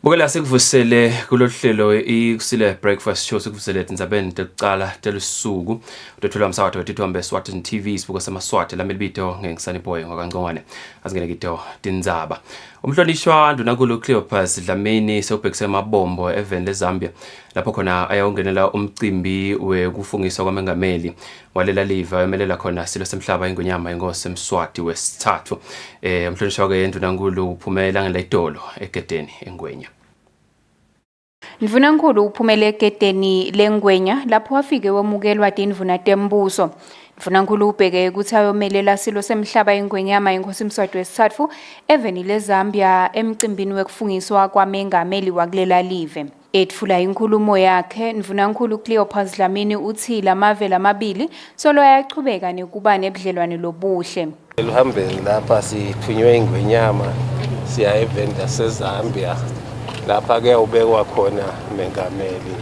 Bukela sikuvusele kulohlelo ikusile breakfast show sikuvusele tindzabeni tekucala telusuku utothola umsakazo wetithombe Eswatini TV sibuko semaswati lamelibito ngengisani boy ngokangcongwane azingene kito tindzaba umhlonishwa ndunankulu Cleopas Dlamini sewubhekise emabombo eveni leZambia lapho khona ayawungenela umcimbi wekufungiswa kwamengameli walela liva emelela khona silo semhlaba ingonyama ingosi emswati wesithathu umhlonishwa ke ndunankulu uphumela ngelayidolo egedeni engwenya. Ndvunankulu uphumele egedeni lengwenya lapho wafike wamukelwa tindvuna tembuso. Ndvunankulu ubheke ukuthi ayomelela silo semhlaba ingwenyama inkosi emswati wesithathu eveni leZambia emcimbini wekufungiswa kwamengameli wakulela live. Etfula inkulumo yakhe ndvunankulu Cleopas Dlamini uthi lamave lamabili solo ayachubeka nekuba nebudlelwane lobuhle. Luhambeni lapha sithunywe ingwenyama siya eveni laseZambia. Lapha ke ubekwa khona mengameli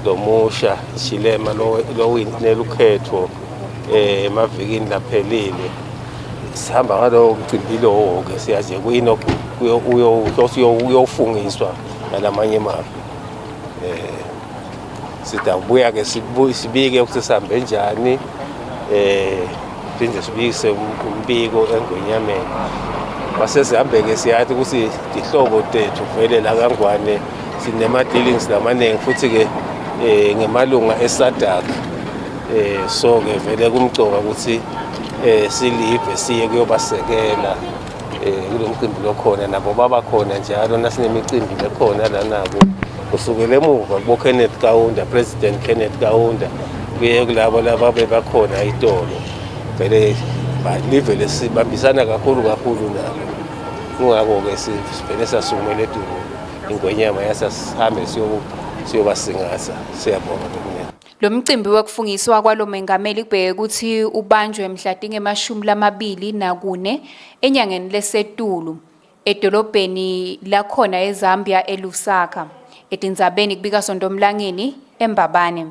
lomusha Chilema lo winile ukhetho emavikini laphelile sihamba ngalo umcimbi lo ke siyaje kuyino uyofungiswa ngalamanye manje sidabuya ke sibike ukuthi sihambe njani phinde sibikise umbiko engwenyameni basesihambe ke siyathi ukuthi ihlobo tethu vele la kangwane sinema dealings lamanengi futhi ke ngemalunga eSadak so ke vele kumcoka ukuthi silive siye kuyobasekela kulomcimbi lokhona nabo baba khona njalo nasinemicimbi lekhona la nabo kusukela emuva kubo Kenneth Kaunda President Kenneth Kaunda kuye kulabo laba bebakhona itolo vele live lesibambisana kakhulu nabo kungako ke sivele sasungumela edumo ingwenyama yasasihambe siyobasingatha siyabonga lokho. Lo mcimbi wekufungiswa kwalo mengameli kubheke ukuthi ubanjwe mhlatinge ama-24 enyangeni leSetulu edolobheni lakhona eZambia eLusaka etindzabeni kubika sondomlangeni eMbabane.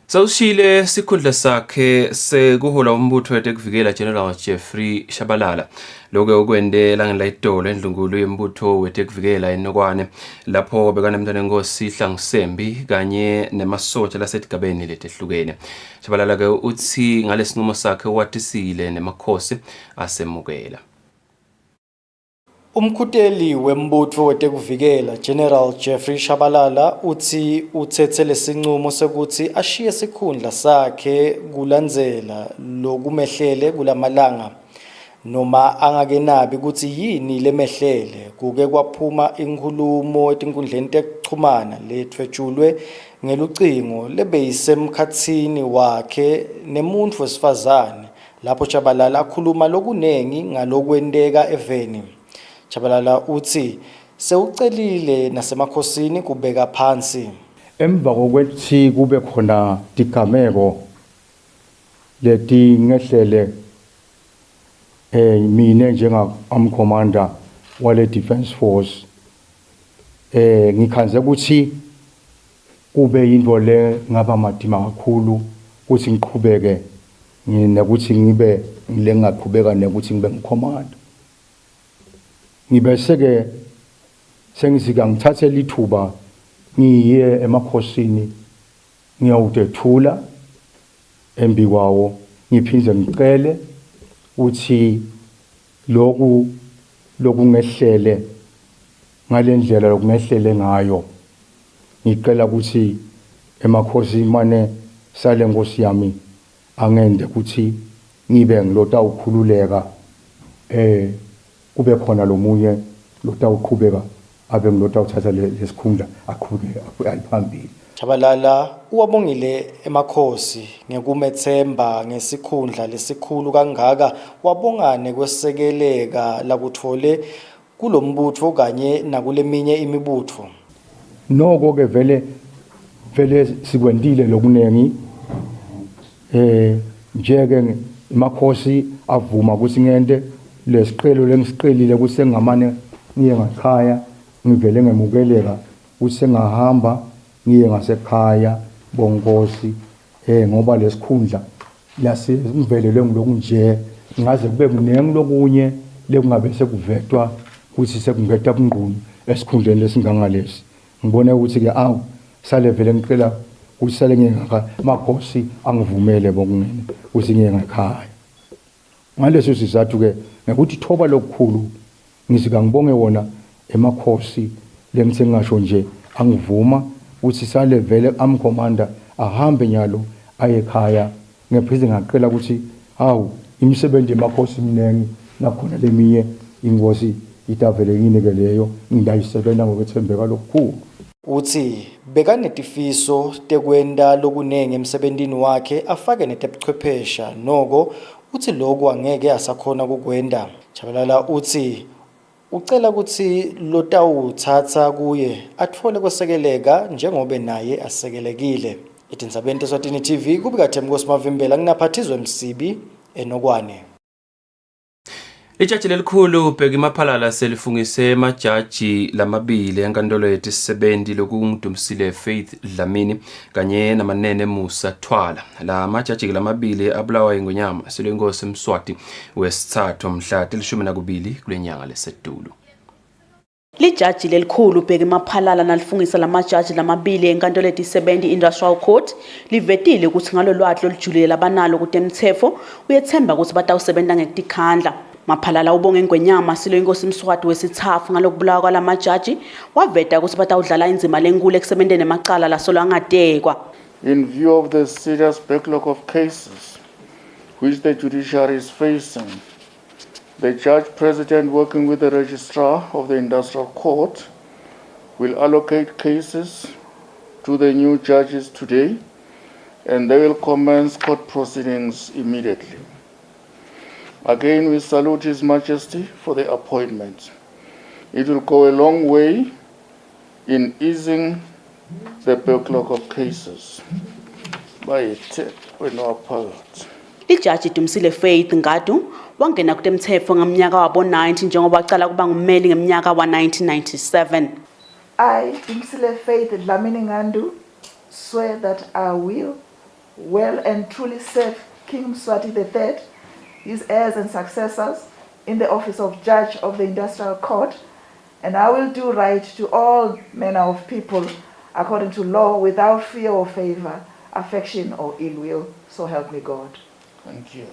Sawushile sikhundla sakhe sekuhola umbutho wetekuvikela General Jeffrey Shabalala lokho okwendela ngelayidolo endlungulu yembutho wetekuvikela enokwane lapho bekana umntwana enkosi Hlangusembi kanye nemasotsha lasetigabeni letehlukene. Shabalala ke uthi ngalesinqumo sakhe watisile nemakhosi asemukela. Umkhuteli wembutho wetekuvikela General Jeffrey Shabalala uthi uthethe lesinqumo sokuthi ashiye sikhundla sakhe kulandzela lokumehlele kulamalanga noma angakenabi ukuthi yini lemehlele kuke kwaphuma inkulumo etinkundleni tekuxhumana lethwetshulwe ngelucingo lebeyisemkhatsini wakhe nemuntu wesifazane lapho Shabalala akhuluma lokunengi ngalokwenteka eveni. Shabalala uthi sewucelile nasemakhosini kubeka phansi emva kokwethi kube khona tigameko leti ngehlele mina njengam-commander wale defense force ngikhanze ukuthi kube yinto le ngaba madima kakhulu ukuthi ngiqhubeke nokuthi ngibe le ngaqhubeka nokuthi ngibe ngicommander. Ngibeseke sengizika ngithathe lithuba ngiye emakhosini ngiyawudethula embi kwawo ngiphindze ngicele uthi lokhu ngehlele ngalendlela lokungehlele ngayo ngicela ukuthi emakhosini mane sale nkosi yami angende ukuthi ngibe ngilota ukukhululeka kube khona lomunye lotawuqhubeka abe ngilota uthatha lesikhundla aqhubeke ayiphambili. Shabalala uwabongile emakhosi ngekumethemba ngesikhundla lesikhulu kangaka wabongane kwesekeleka lakuthole kulombutho kanye nakuleminye imibutho. Noko ke vele sikwendile lokunengi njeke emakhosi avuma ukuthi ngente lesiqhelo lengisiqhelile kusengamane ngiye ngakhaya ngivele ngemukeleka usengahamba ngiye ngasekhaya bonkosi ngoba lesikhundla lasivele ngilokhu nje ngaze kube kunengi lokunye lekungabe sekuvetwa ukuthi sekungeta ubungqunu esikhundleni lesingangalesi ngibone ukuthi ke sale vele ngicela ukuthi sale ngingaka amakhosi angivumele bokungene ukuthi ngiye ngekhaya ngaleso sizathu ke ngekuthi thoba lokukhulu ngizika ngibonge wona emakhosi lengithe ngisho nje angivuma ukuthi sale vele amcommander ahambe nyalo aye ekhaya ngephize ngaqela ukuthi imisebenzi emakhosi minengi nakhona leminye ingozi itavelekini ke leyo ngiyayisebenza ngokwethembeka lokukhulu. Uthi bekanetifiso tekwenda lokunenge emsebentini wakhe afake netebuchwephesha noko uthi lokho angeke asakhona kukwenda. Chabalala uthi ucela ukuthi lotawuthatha kuye atfole kwesekeleka njengoba naye asekelekile. Itindzabeni Eswatini TV kubika Thembi Mavimbela nginaphathizwe Msibi eNokwane. Ijaji lelikhulu ubheka imaphalala selifungise majaji lamabili enkantolo yetisebenzi lokunguDumisile Faith Dlamini kanye naManene Musa Thwala. La majaji lamabili abulawa ingonyama selenkosi Mswati wesithathu mhla 12 kulenyanga leSedulo. Lijaji lelikhulu ubheka imaphalala nalifungisa lamajaji lamabili enkantolo yetisebenzi Industrial Court livetile ukuthi ngalo lwati lolujulile abanalo kutemthetho uyethemba ukuthi batawusebenza ngekukhandla. Maphalala ubonge ngwenyama silenkosi Mswati wesithathu ngalokubulawa kwalamajaji waveta ukuthi batawudlala inzima lenkulu ekusebenzeni emacala lasolo angadekwa. In view of the serious backlog of cases which the judiciary is facing, the judge president working with the registrar of the Industrial Court will allocate cases to the new judges today and they will commence court proceedings immediately. Again, we salute His Majesty for the appointment. It will go a long way in easing the backlog of cases. Ijaji Dumisile Faith Ngadu wangena kutemthetho ngamnyaka wabo 90 njengoba waqala kuba ngummeli ngemnyaka wa 1997. I, Kusile Faith Dlamini Ngandu, swear that I will well and truly serve King Mswati III, his heirs and successors, in the office of Judge of the Industrial Court, and I will do right to all manner of people according to law without fear or favor, affection or ill will. So help me God. Thank you.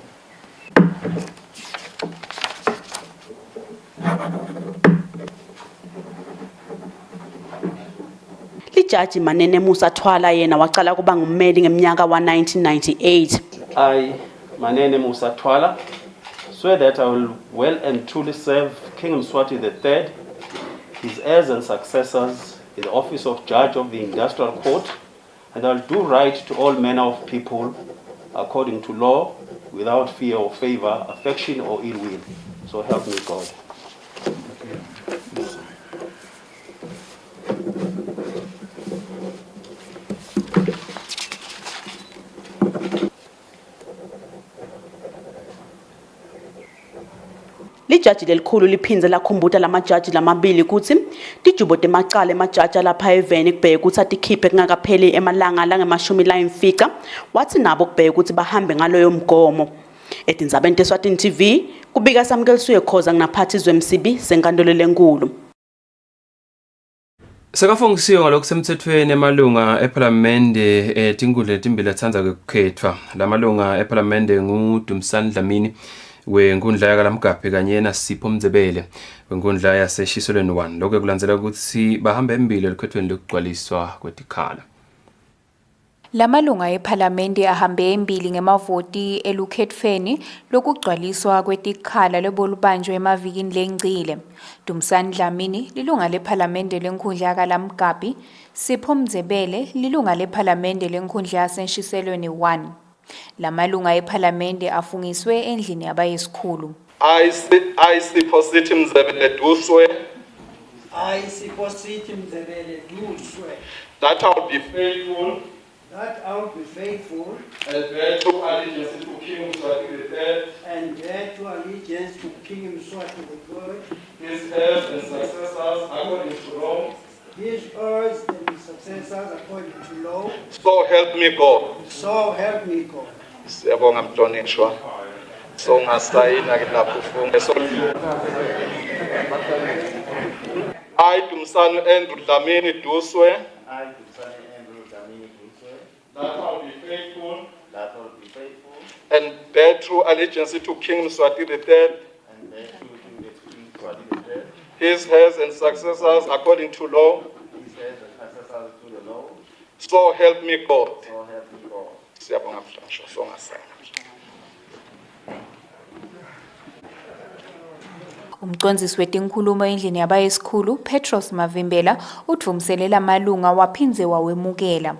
Lijaji Manene Musa Thwala yena waqala kuba ngummeli ngemnyaka wa 1998. I, Manene Musa Thwala, swear that I will well and truly serve King Mswati III, his heirs and successors in the office of Judge of the Industrial Court, and I will do right to all manner of people according to law, without fear or favor, affection or ill will. So help me God. Lijaji lelikhulu liphindze lakhumbuta lamajaji lamabili ukuthi tijubo temacala emajaji lapha eveni kubheka ukuthi atikhiphe kungakapheli emalanga lange-50 wathi nabo kubheka ukuthi bahambe ngaloyo mgomo. Etindzabeni Eswatini TV kubika Samkelisuye Khoza nginaphathizwe Msibi senkantolo lenkulu. Sekafungisiwe ngalokusemthethweni emalunga eParliamente etinkundla letimbili athanda ukukhethwa. La malunga eParliamente nguDumisile Dlamini wenkundla yakalamgaphi kanye naSipho Mzebele wenkundla yaseshiselweni 1. Lokho kulandzela ukuthi bahamba embili elikhethweni lokugcwaliswa kwetikhala. Lamalunga eParliamente ahambe embili ngemavoti elukhethweni lokugcwaliswa kwetikhala lebolubanjwe emavikini lengcile. Dumisile Dlamini lilunga leParliamente lenkundla yakalamgaphi, Sipho Mzebele lilunga leParliamente lenkundla yaseshiselweni 1. Lamalunga eParliamente afungiswe endlini yabayesikhulu. I, Sipho Mzebele, do swear. I, Sipho Mzebele, do swear. That I will be faithful. That I will be faithful. And bear true allegiance to King Mswati III. And bear true allegiance to King Mswati III. His heirs and successors according to law. His heirs and successors according to law. So help me God. So help me God. Siyabonga mhlonishwa. So ngasayina ke lapho ufunge so. I, Dumsane Andrew Dlamini, do swear I, Kusile Andrew Dlamini, do swear that I will be faithful that I will be faithful and bear true allegiance to King Mswati III, and bear true to the King Mswati III, his heirs and successors according to law. his heirs and successors to the law. So help me God. So help me God. Siyabonga mfasho songasana. Umcondzisi wetinkhulumo endlini yabayesikhulu Petros Mavimbela udvumiselela amalunga waphinze wawemukela.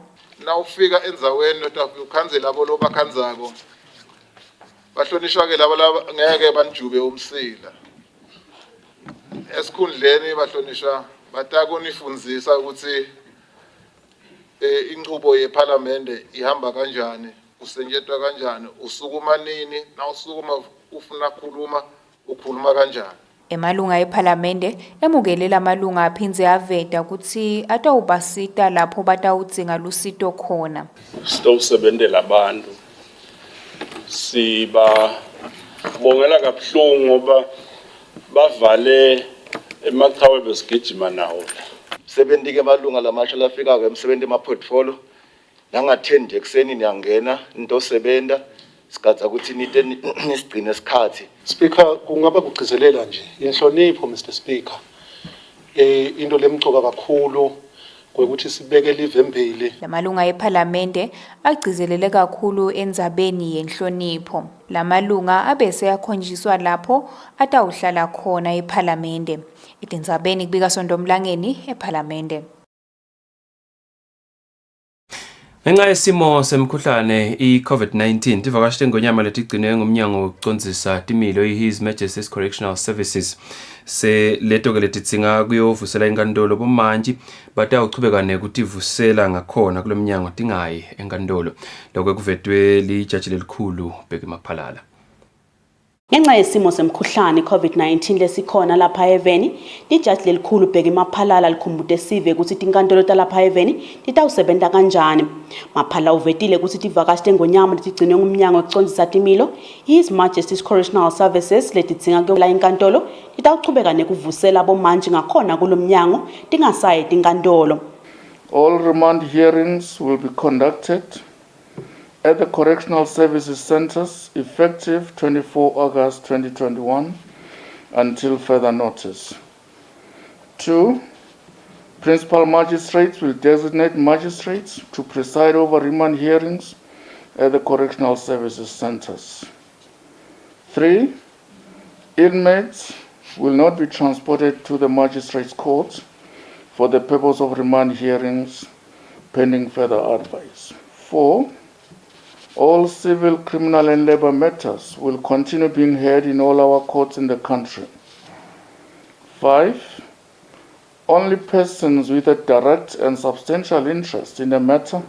Nawufika endzaweni utafika ukhanzela labo lobakhandzako bahlonishwa ke labo ngeke banjube umsila esikhundleni bahlonishwa batakunifundzisa ukuthi inqubo yeParliament ihamba kanjani kusenjetwa kanjani usukuma nini nawusukuma ufuna ukukhuluma ukhuluma kanjani. Emalunga eParliamente emukelela amalunga aphinze aveta ukuthi atawubasita lapho batawudzinga lusito khona. Sitawusebentela abantu. Sibabongela kabuhlungu ngoba bavale emachawe besigijima nawo. Sebenzi ke malunga lamasha lafika ke emsebenzi ema-portfolio nangathendi ekseni niyangena into osebenta sikhatha ukuthi nisigcine isikhathi. Speaker, kungaba kugcizelela nje inhlonipho Mr Speaker. Into lemcoka kakhulu kwekuthi sibeke live embili. Lamalunga eParliamente agcizelele kakhulu endzabeni yenhlonipho. Lamalunga abese yakhonjiswa lapho atawuhlala khona eParliamente. Itindzabeni kubika Sondomlangeni eParliamente. Ngenxa yesimo semkhuhlane i-COVID-19 tivakashile ngonyama letigcine ngumnyango wokucondzisa timilo His Majesty's Correctional Services se leto ke letidzinga kuyovusela inkantolo bomantshi batawuchubeka nekutivusela ngakhona kulomnyango tingayi enkantolo lokho kuvetwe lijaji lelikhulu Bheki Maphalala. Ngenxa yesimo semkhuhlane COVID-19 lesikhona lapha eVeni, ijaji lelikhulu Bheki Maphalala likhumbute sive ukuthi tinkantolo talapha eVeni titawusebenta kanjani. Maphalala uvetile ukuthi tivakashile ngonyama letigcinwe ngumnyango wokucondzisa timilo His Majesty's Correctional Services letidzinga kuyovula inkantolo titawuchubeka nekuvusela bomantshi ngakhona kulomnyango tingasayi tinkantolo. All remand hearings will be conducted at the Correctional Services Centers effective 24 August 2021 until further notice. 2. Principal magistrates will designate magistrates to preside over remand hearings at the Correctional Services Centers. 3. Inmates will not be transported to the magistrates' courts for the purpose of remand hearings pending further advice. 4. All civil, criminal and labor matters will continue being heard in all our courts in the country. 5. Only persons with a direct and substantial interest in the matter,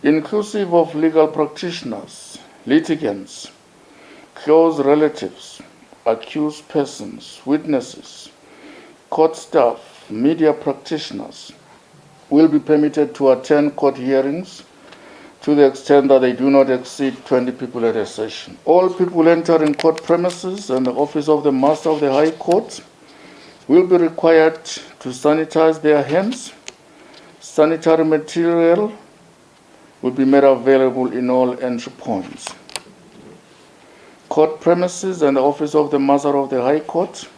inclusive of legal practitioners, litigants, close relatives, accused persons, witnesses, court staff, media practitioners, will be permitted to attend court hearings to the extent that they do not exceed 20 people at a session. All people entering court premises and the office of the Master of the High Court will be required to sanitize their hands. Sanitary material will be made available in all entry points. Court premises and the office of the Master of the High Court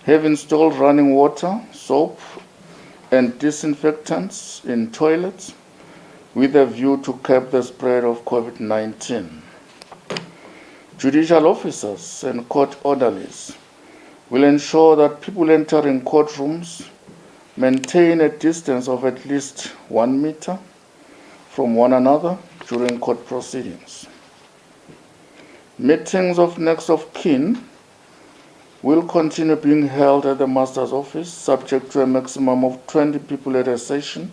have installed running water, soap, and disinfectants in toilets with a view to curb the spread of COVID-19. Judicial officers and court orderlies will ensure that people entering courtrooms maintain a distance of at least 1 meter from one another during court proceedings. Meetings of next of kin will continue being held at the Master's office, subject to a maximum of 20 people at a session,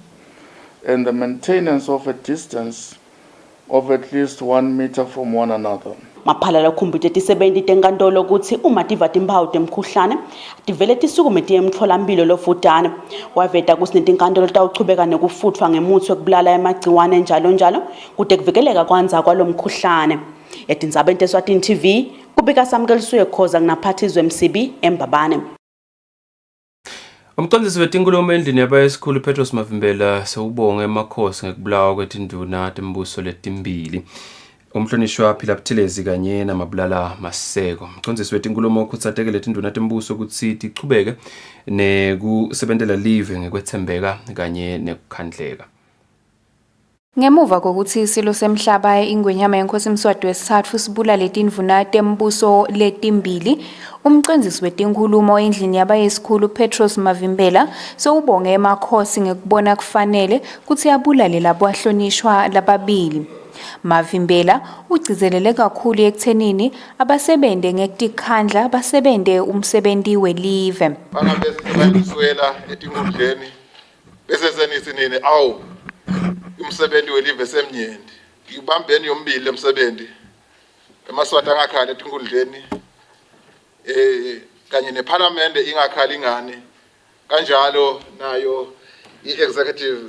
and the maintenance of a distance of at least 1 meter from one another. Maphalala ukhumbute tisebenti tenkantolo ukuthi uma tiva timphawu temkhuhlane tivele tisukume tiye emtholampilo lofutane. Waveta kutsi netinkantolo tawuchubeka nekufutfwa ngemuthi wekubulala emagciwane njalo njalo kute kuvikeleka kwanza kwalo mkhuhlane. Etindzabeni teSwatini TV kubika Samkelisuye Khoza kunaphathizwe MCB eMbabane. Umqondisi wetinkhulumo endlini yabayesikhulu Petros Mavimbela sewubonge emakhosi ngekubulawa kwetinduna tembuso letimbili. Umhlonishwa Phila Buthelezi kanye naMabulala Maseko. Umqondisi wetinkhulumo ukhuthatekile letinduna tembuso ukuthi tichubeke nekusebentela live ngekwethembeka kanye nekukhandleka. Ngemuva kokuthi isilo semhlaba ingwenyama yenkosi Mswati wesithathu sibulale tinduna tembuso letimbili, umqondisi wetinkhulumo endlini yabayesikhulu Petros Mavimbela sewubonge emakhosi ngekubona kufanele kuthi abulale labo ahlonishwa lababili. Mavimbela ugcizelele kakhulu ekuthenini abasebente ngekutikhandla basebente umsebenzi welive. Bangabe sibayiswela etinkhundleni bese senisinini awu umsebenzi welive semnyendi. Ibambeni yombili emsebenzi. EmaSwati angakhali etinkhundleni kanye neParliament ingakhali ngani. Kanjalo nayo iexecutive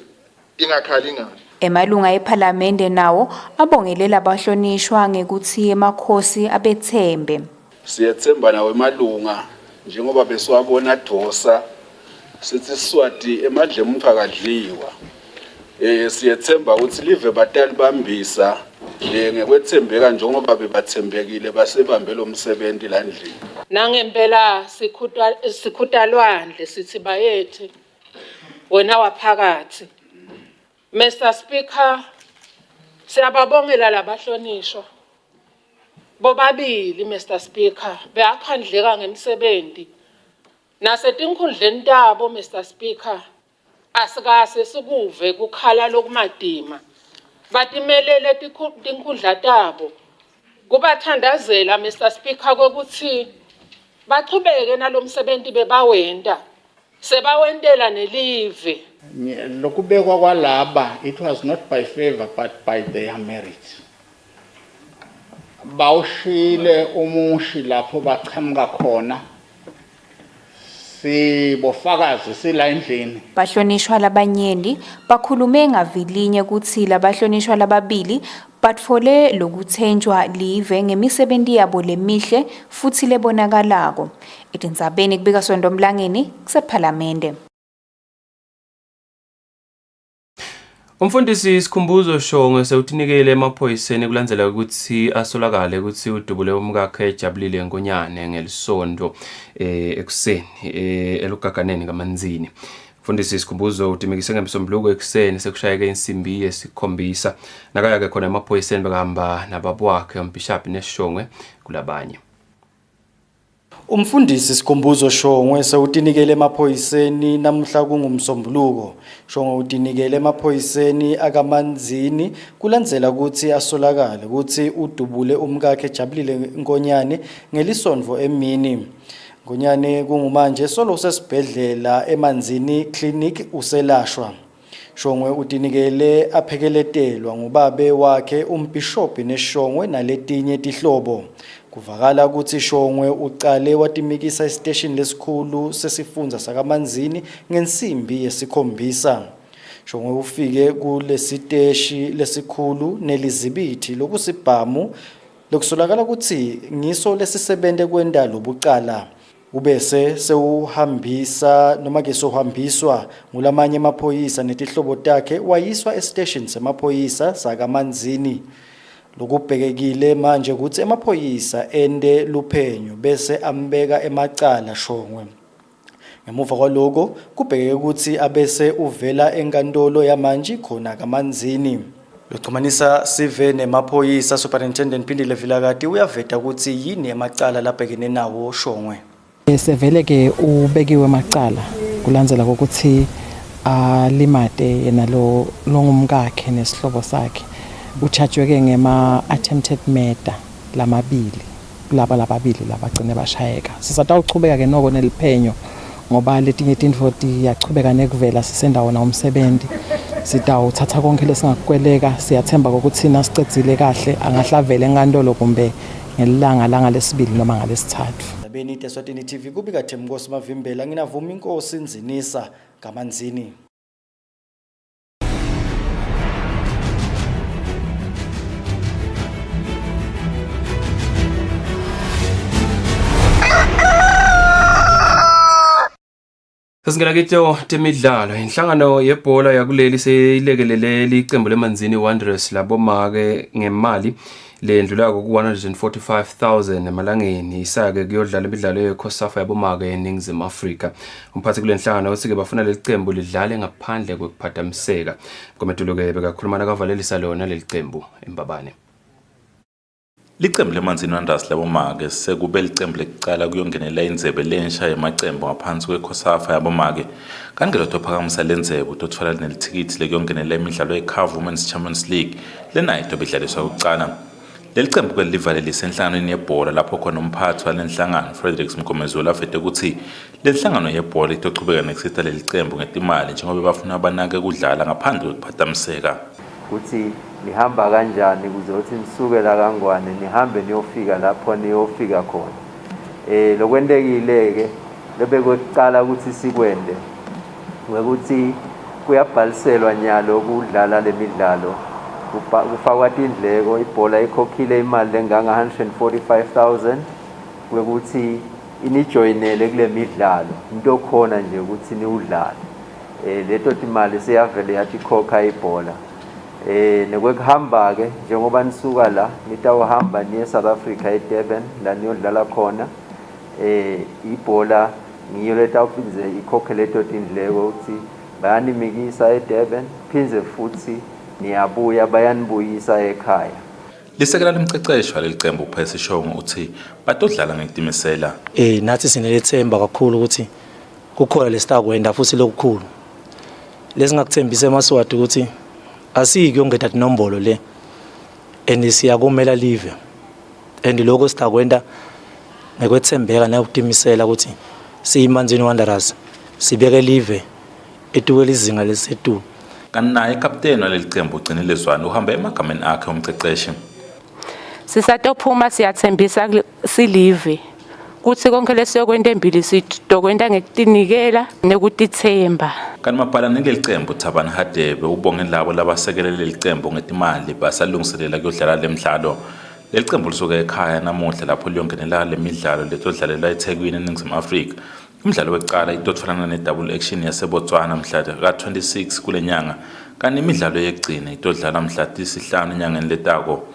ingakhali ngani. Emalunga eParliament nawo abongelela abahlonishwa ngekuthi emakhosi abethembe. Siyethemba nawe emalunga njengoba besiwabona dosa sithi Swati emadlem umphakadliwa. Siyethemba ukuthi live batali bambisa ngekwethembeka njengoba bebathembekile basebambe lo msebenzi landlini. Nangempela sikhutalwandle sithi bayethi wena waphakathi. Mr. Speaker, siyababongela labahlonishwa. Bobabili Mr. Speaker, beakhandleka ngemsebenzi. Nasetinkhundleni tabo Mr. Speaker, asikase sikuve kukhala lokumadima. Batimelele tinkhundla tabo. Kubathandazela Mr. Speaker kokuthi bachubeke nalomsebenzi bebawenda. Sebawendela nelive. Lokubekwa kwalaba, it was not by favor but by their merit. Bawushile umushi lapho bachamuka khona. Sibofakazi sila endlini. Bahlonishwa labanyenti bakhulume ngavilinye ukuthi labahlonishwa lababili batfole lokuthenjwa live ngemisebenzi yabo lemihle futhi lebonakalako. Etindzabeni kubika Sondomlangeni kuseParliament. Umfundisi Sikhumbuzo Shongwe sewutinikele emaphoyiseni kulandzela ukuthi asolakale ukuthi udubule umkakhe ejabulile ngonyane ngelisondo ekuseni elugaganeni kaManzini. Umfundisi Sikhumbuzo utimikise ngemsombuluko ekuseni sekushayeke insimbi yesikhombisa nakaya ke khona emaphoyiseni bakahamba nababwakhe umbishop neShongwe kulabanye. Umfundisi Sikhumbuzo Shongwe sewutinikele emaphoyiseni namuhla kungumsombuluko. Shongwe utinikele emaphoyiseni akaManzini kulandzela ukuthi asolakale ukuthi udubule umkakhe ejabulile nkonyane ngelisondvo emini. Nkonyane kungumanje solo sesibhedlela eManzini Clinic uselashwa. Shongwe utinikele aphekeletelwa ngubabe wakhe umbishop neShongwe naletinye tihlobo. Kuvakala ukuthi Shongwe uqale watimikisa estation lesikhulu sesifundza sakaManzini ngensimbi yesikhombisa. Shongwe ufike kulesiteshi lesikhulu nelizibithi lokusibhamu lokusolakala ukuthi ngiso lesisebente kwenda lobucala. Ubese sewuhambisa noma ke sohambiswa ngulamanye emaphoyisa netihlobo takhe wayiswa estation semaphoyisa sakaManzini. Lokubhekekile manje ukuthi emaphoyisa ende luphenyo bese ambeka emacala Shongwe. Ngemuva kwaloko kubhekeke ukuthi abese uvela enkantolo yamanje khona kaManzini. Loxhumanisa sive nemaphoyisa Superintendent Phindile Vilakati uyaveta ukuthi yini emacala labhekene nawo Shongwe. Sevele ke ubekiwe emacala kulandzela ukuthi alimate yena lo ngumkakhe nesihlobo sakhe. Uchatshweke ngema-attempted murder lamabili kulaba lababili labagcine bashayeka. Sisatawuchubeka ke noko neliphenyo ngoba letinye tintfo tiyachubeka nekuvela sisendawona umsebenzi. Sitawuthatha konke lesingakweleka siyathemba ukuthi nasicedzile kahle angahlavela enkantolo kumbe ngelanga lesibili noma ngalesithathu. Ndabeni Eswatini TV kubika Themnkosi Mavimbela nginavuma inkosi Nzinisa kaManzini. Sasingena kitho temidlalo inhlangano yebhola yakuleli seyilekelele iqembu lemanzini Wanderers labomake ngemali lendlulako ku 145,000 emalangeni isake kuyodlala imidlalo yeCOSAFA yabomake eNingizimu Afrika. Umphathi kule nhlangano uthi bafuna leli qembu lidlale ngaphandle kokuphathamiseka. Kometulo-ke bekakhulumana kavalelisa lona leli qembu eMbabane. Liqembu lemanzini Wanderers labomake sekube licembu lekucala kuyongenela indzebe lensha yemacembu ngaphansi kweCOSAFA yabomake. Kanti ngelo tophakamisa lendzebe utothola nelithikithi lekuyongenela imidlalo yeCAF Women's Champions League lenayo bedlaliswa kucala. Leli qembu livalelise enhlanganweni yebhola lapho khona umphathi walenhlangano Frederick Mgomezulu afete ukuthi lenhlangano yebhola itochubeka nekusita leli qembu ngetimali njengoba bafuna abanake kudlala ngaphandle kokuphathamiseka. Ukuthi nihamba kanjani kuze uthi nisuke la kangwane nihambe niyofika lapho niyofika khona. Lokwendekile ke lebekuqala ukuthi sikwende ukuthi kuyabhaliselwa nyalo ukudlala lemidlalo kufakwa indleko ibhola ikhokhile imali lenganga 145,000 ukuthi inijoyinele kule midlalo into khona nje ukuthi niudlale. Leto timali siyavele yathi khokha ibhola. Nekwekuhamba ke njengoba nisuka la nitawuhamba niye South Africa eDurban la niyodlala khona ibhola ngiyo letawuphinze ikhokhe leto tindleko ukuthi bayanimikisa eDurban phinze futhi niyabuya bayanibuyisa ekhaya. Lisekela limceceshwa leli qembu uPhesi Shongo uthi batodlala ngetimisela. Nathi sinelethemba kakhulu ukuthi kukhona lesitakwenda futhi lokukhulu. Lesingakuthembisa eMaswati ukuthi asiki yongeta inombolo le enisiya kumela live and lokho sitakwenda nekwethembeka nokutimisela ukuthi siyimanzini Wanderers sibeke live etuwela izinga lesetulu. Kanaye captain waleli qembu ucinile Zwane uhamba emagameni akhe umceceshi. Sisatophuma siyathembisa silive kuthi konke lesiyokwenda empili sitokwenda ngekutinikela nekutithemba. Kanti mabhalane leli qembu Thabani Hadebe ubonge labo labasekelele leli qembu ngetimali basalungiselela kuyodlala lemidlalo. Leli qembu lisuke ekhaya namuhla lapho liyongenela lemidlalo letodlalela eThekwini eNingizimu Afrika. Umdlalo wecala itotfolana nedouble action yaseBotswana mhla ka-26 kule nyanga kanti imidlalo yegcina itodlala mhla tisihlanu enyangeni letako.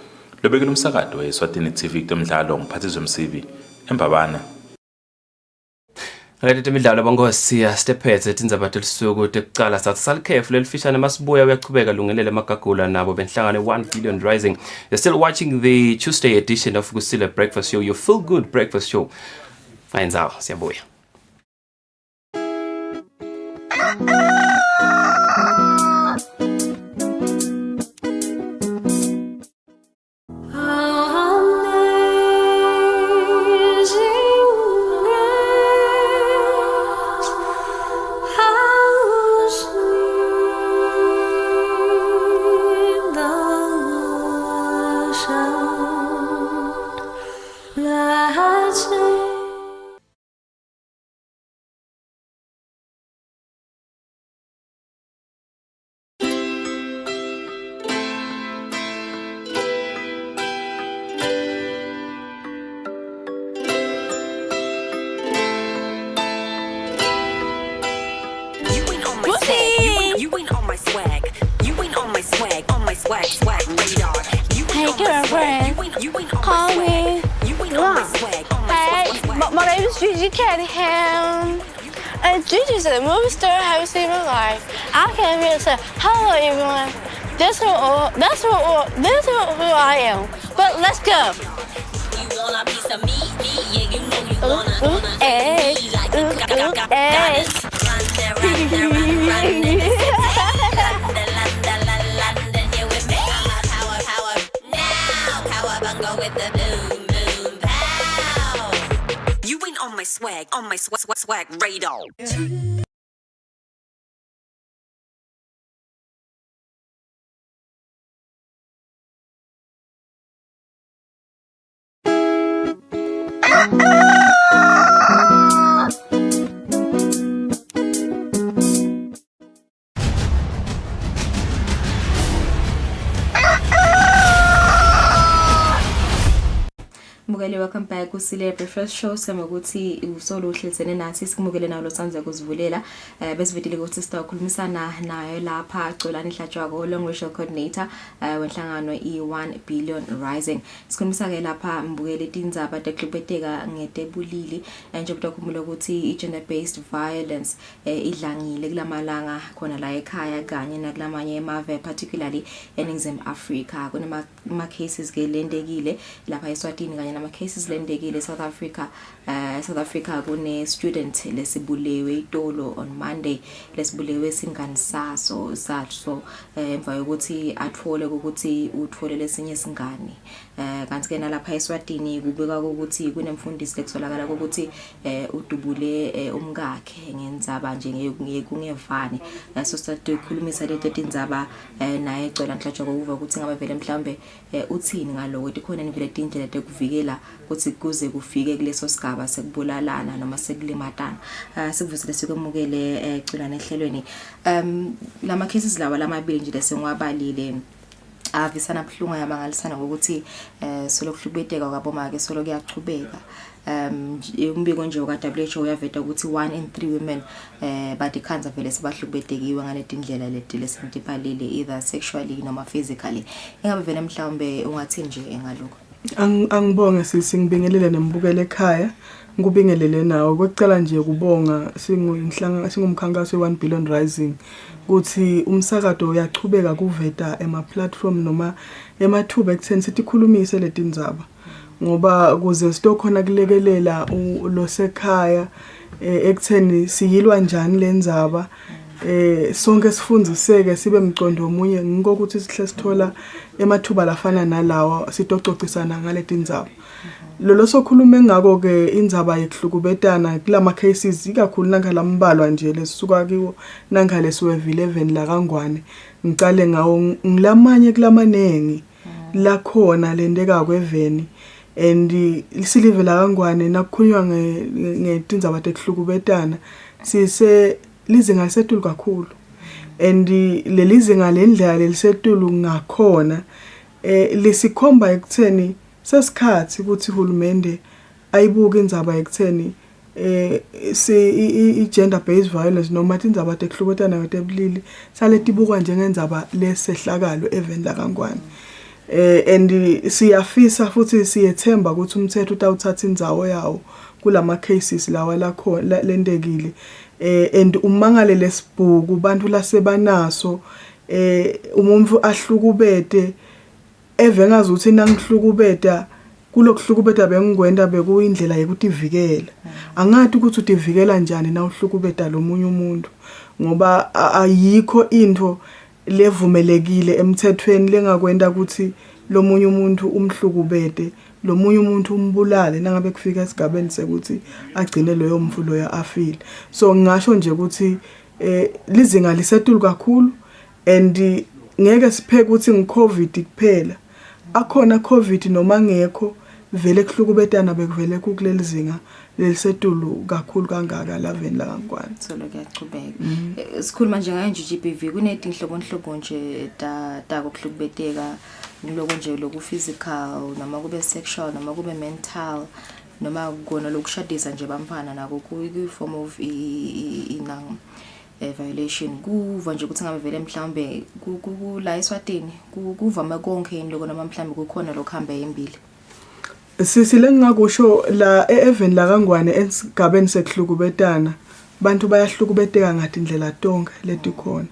Lobekile umsakazo weEswatini TV kutemidlalo ngiphathizwe Msibi eMbabane. Ngale temidlalo bangosiya stephethe tindzaba telisuku tekucala sathi salikhefu lelifishane masibuya uyaqhubeka lungelele amagagula nabo benhlangane 1 billion rising. You're still watching the Tuesday edition of Kusile Breakfast Show, your feel good breakfast show. Ayinzawo siyabuya. Hey girlfriend, call me. Hey, my name is Gigi Cunningham. And Gigi's a movie star I haven't seen in my life. I came here to say, hello everyone. This is who I am. But let's go. You want a piece of me? Yeah, you know you wanna hey, hey. With the boom, boom, pow. You ain't on my swag radar. Mbukeli, welcome back Kusile Breakfast Show. Sema ukuthi usolo uhlelitsene nathi sikumukele nawo lo sanze kuzivulela. Besivedile ukuthi sitakhulumisana naye lapha Xolani Hlatshwako Long Racial Coordinator wenhlangano i1 Billion Rising. Sikhulumisa ke lapha Mbukeli tindzaba teklubeteka ngetebulili njengoba kumula ukuthi i-gender based violence idlangile kulamalanga khona la ekhaya kanye nakulamanye emave particularly eNingizimu Afrika. Kunama cases ke lendekile lapha Eswatini kanye nama cases lendekile South Africa kune student lesibulewe itolo on Monday lesibulewe singani saso so emva yokuthi athole ukuthi uthole lesinye singani kanti ke nalapha Eswatini kubeka ukuthi kunemfundisi lekutholakala ukuthi udubule umkakhe ngendzaba nje ngekungevani so sikhulumisa leto tindzaba naye Xolani Hlatshwako ukuva ukuthi ngabe vele mhlambe uthini ngalo ukuthi khona nivele indlela yokuvikela ukuthi kuze kufike kuleso sigaba sekubulalana noma sekulimatana sikuvusile sikwemukele Xolani ehlelweni lama cases lawa lamabili nje lesengiwabalile avisana buhlungu yamangalisana ngokuthi solokuhlubeteka kwabomake solo kuyachubeka umbiko nje ka WHO uyaveta ukuthi 1 in 3 women badikhanza vele sebahlubetekiwe ngale indlela leti lesintiphalile either sexually noma physically. Ingabe vele mhlawumbe ungathi nje engaloko? Angibonge singibingelele nembukele ekhaya ngubingelele nawo kwecala nje kubonga singumkhankaso we1 Billion Rising ukuthi umsakazo uyachubeka kuveta ema platform noma emathuba ekutheni sithi khulumise letindzaba ngoba kuze sitokhona kulekelela losekhaya ekutheni siyilwa njani lendzaba sonke sifundziseke sibe mcondo omunye ngokuthi sihle sithola emathuba lafana nalawa sitococisana ngale tindzaba lolo sokhulume ngako ke indzaba yekuhlukubetana kulama cases ikakhulu nangala mbalwa nje lesisuka kiwo nangale siweve 11 la kangwane ngicale ngawo ngilamanye kulamanengi la khona lendeka kweveni and isilive la kangwane nakukhulunywa ngetindzaba tekuhlukubetana sise lizinga lisetulu kakhulu and lelizinga lendlela lelisetulu ngakhona lesikhomba ekutheni sesikhathi ukuthi uhulumende ayibuke indzaba ekutheni i-gender based violence noma indzaba tekuhlukubetana ngetebulili saletibukwa njengendzaba lesehlakalo eveni la kangwane and siyafisa futhi siyethemba ukuthi umthetho utawuthatha indzawo yawo kulama cases lawa lakho lendekile and umangale lesibhuku bantu lasebanaso umuntu ahlukubete evengazi ukuthi nangihlukubeta kulokuhlukubeta bengigwenda bekuyindlela yokuzivikela angathi ukuthi utivikela njani na uhlukubeta lomunye umuntu ngoba ayikho into levumelekile emthethweni lengakwenda ukuthi lomunye umuntu umhlukubete lomunye umuntu umbulale nangabe kufika esigabeni sekuthi agcine loyo mfulo ya afile so ngisho nje ukuthi lizinga lisetulu kakhulu and ngeke sipheke ukuthi ngiCovid kuphela akhona COVID noma ngekho vele kuhlukubetana bekuvele kukuleli zinga lelisetulu kakhulu kangaka laveni la kangwane so lokuyachubeka sikhuluma nje ngayo nje GBV kunetinhlobonhlobo nje ta kokuhlukubeteka ngiloko nje loku physical noma kube sexual noma kube mental noma kona lokushadisa nje bamphana nako kuyi form of inang violation kuva nje ukuthi ngabe vele mhlambe la Eswatini kuvama konke indloko noma mhlambe kukhona lokhambe embili sisile ngakusho la even la kangwane esigabeni sekuhlukubetana bantu bayahlukubeteka ngathi indlela tonke leti khona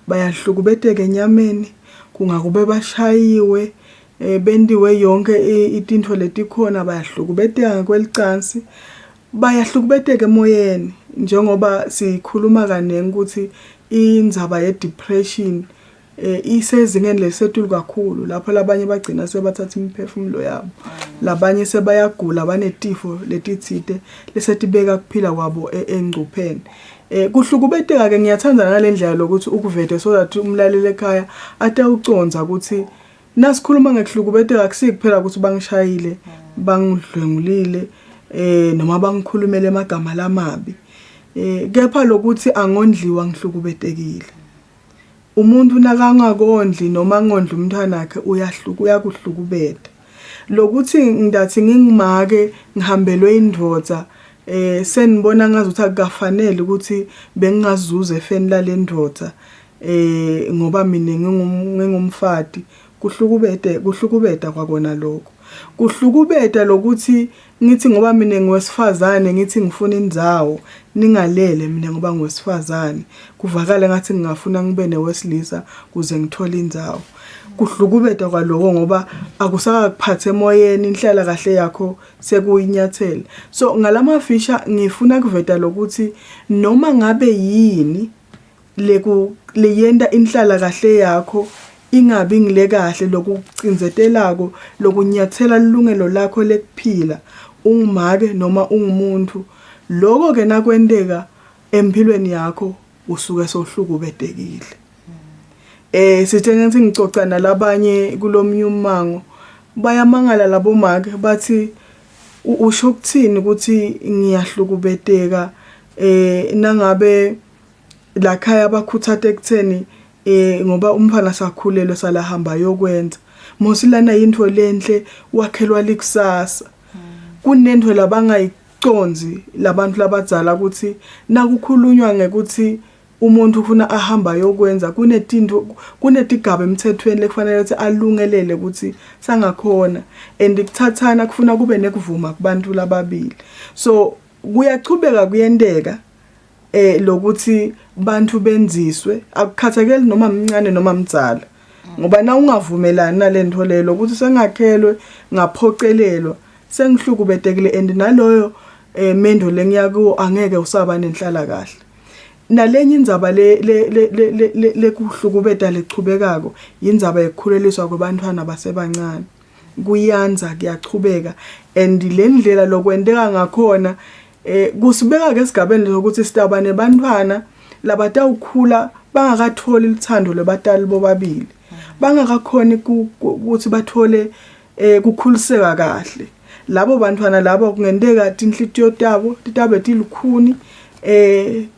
bayahlukubeteka enyameni kungakube bashayiwe bendiwe yonke itinto leti khona bayahlukubeteka kwelicansi bayahlukubeteka emoyeni njengoba sikhuluma kanenge ukuthi indzaba ye depression isezingeni lesetulu kakhulu lapho labanye bagcina sebathatha imiphefumulo yabo labanye sebayagula banetifo letithite lesetibeka kuphila kwabo engcupheni kuhlukubeteka ke ngiyathanda ngalendlela lokuthi ukuvete so that umlaleli ekhaya atawuconza ukuthi nasikhuluma ngekuhlukubeteka kusikuphela ukuthi bangishayile bangidlwengulile noma bangikhulumele amagama lamabi kepha lokuthi angondliwa ngihlukubetekile umuntu nakangakondli noma ngondla umntwana wakhe uyakuhlukubeta lokuthi ngathi ngingimake ngihambelwe indvodza senibona ngazuthi akufanele ukuthi bengingazuza efeni lalendvodza ngoba mina ngingumfati kuhlukubeta kwakona lokho kuhlukubeta lokuthi ngithi ngoba mina ngwesifazane ngithi ngifuna indzawo ningalele mina ngoba ngwesifazane kuvakala ngathi ngingafuna ngibe newesilisa kuze ngithole indzawo kuhlukubeta kwaloko ngoba akusakuphathe emoyeni inhlala kahle yakho sekuyinyathela so ngalamafisha ngifuna kuveta lokuthi noma ngabe yini leyenda inhlala kahle yakho ingabi ngile kahle lokucinzetelako lokunyathela ilungelo lakho lekuphila ungumake noma ungumuntu lokho ke nakwendeka empilweni yakho usuke sohlukubetekile sithe ngathi ngicoca nalabanye kulomnyumango bayamangala labo make bathi usho ukuthini ukuthi ngiyahlukubeteka nangabe la khaya bakhuthathe ekutheni ngoba umfana sakhulelwe salahamba yokwenza mosilana into lenhle wakhelwa likusasa kunento labangayiconzi labantu labadzala ukuthi nakukhulunywa ngekuthi umuntu ufuna ahamba yokwenza kunetigaba emthethweni lekufanele ukuthi alungelele ukuthi sangakhona and ikuthathana kufuna kube nekuvuma kubantu lababili so kuyachubeka kuyendeka lokuthi bantu benziswe akukhathekeli noma mncane noma mdzala ngoba na ungavumelani nalento lelo ukuthi sengakhelwe ngaphocelelwa sengihlukubetekile and naloyo mendo lengiyakuwo angeke usaba nenhlala kahle nalenye indzaba le kuhlukubeta lechubekako indzaba yekukhuleliswa kwabantwana basebancane kuyanza kuyachubeka and le ndlela lokwendeka ngakhona kusibeka ke esigabeni lokuthi sitaba nebantwana labatawukhula bangakatholi lithando lebatali bobabili bangakakhona ukuthi bathole kukhuliseka kahle labo bantwana labo kungendeka tinhlitiyo tabo titabe tilukhuni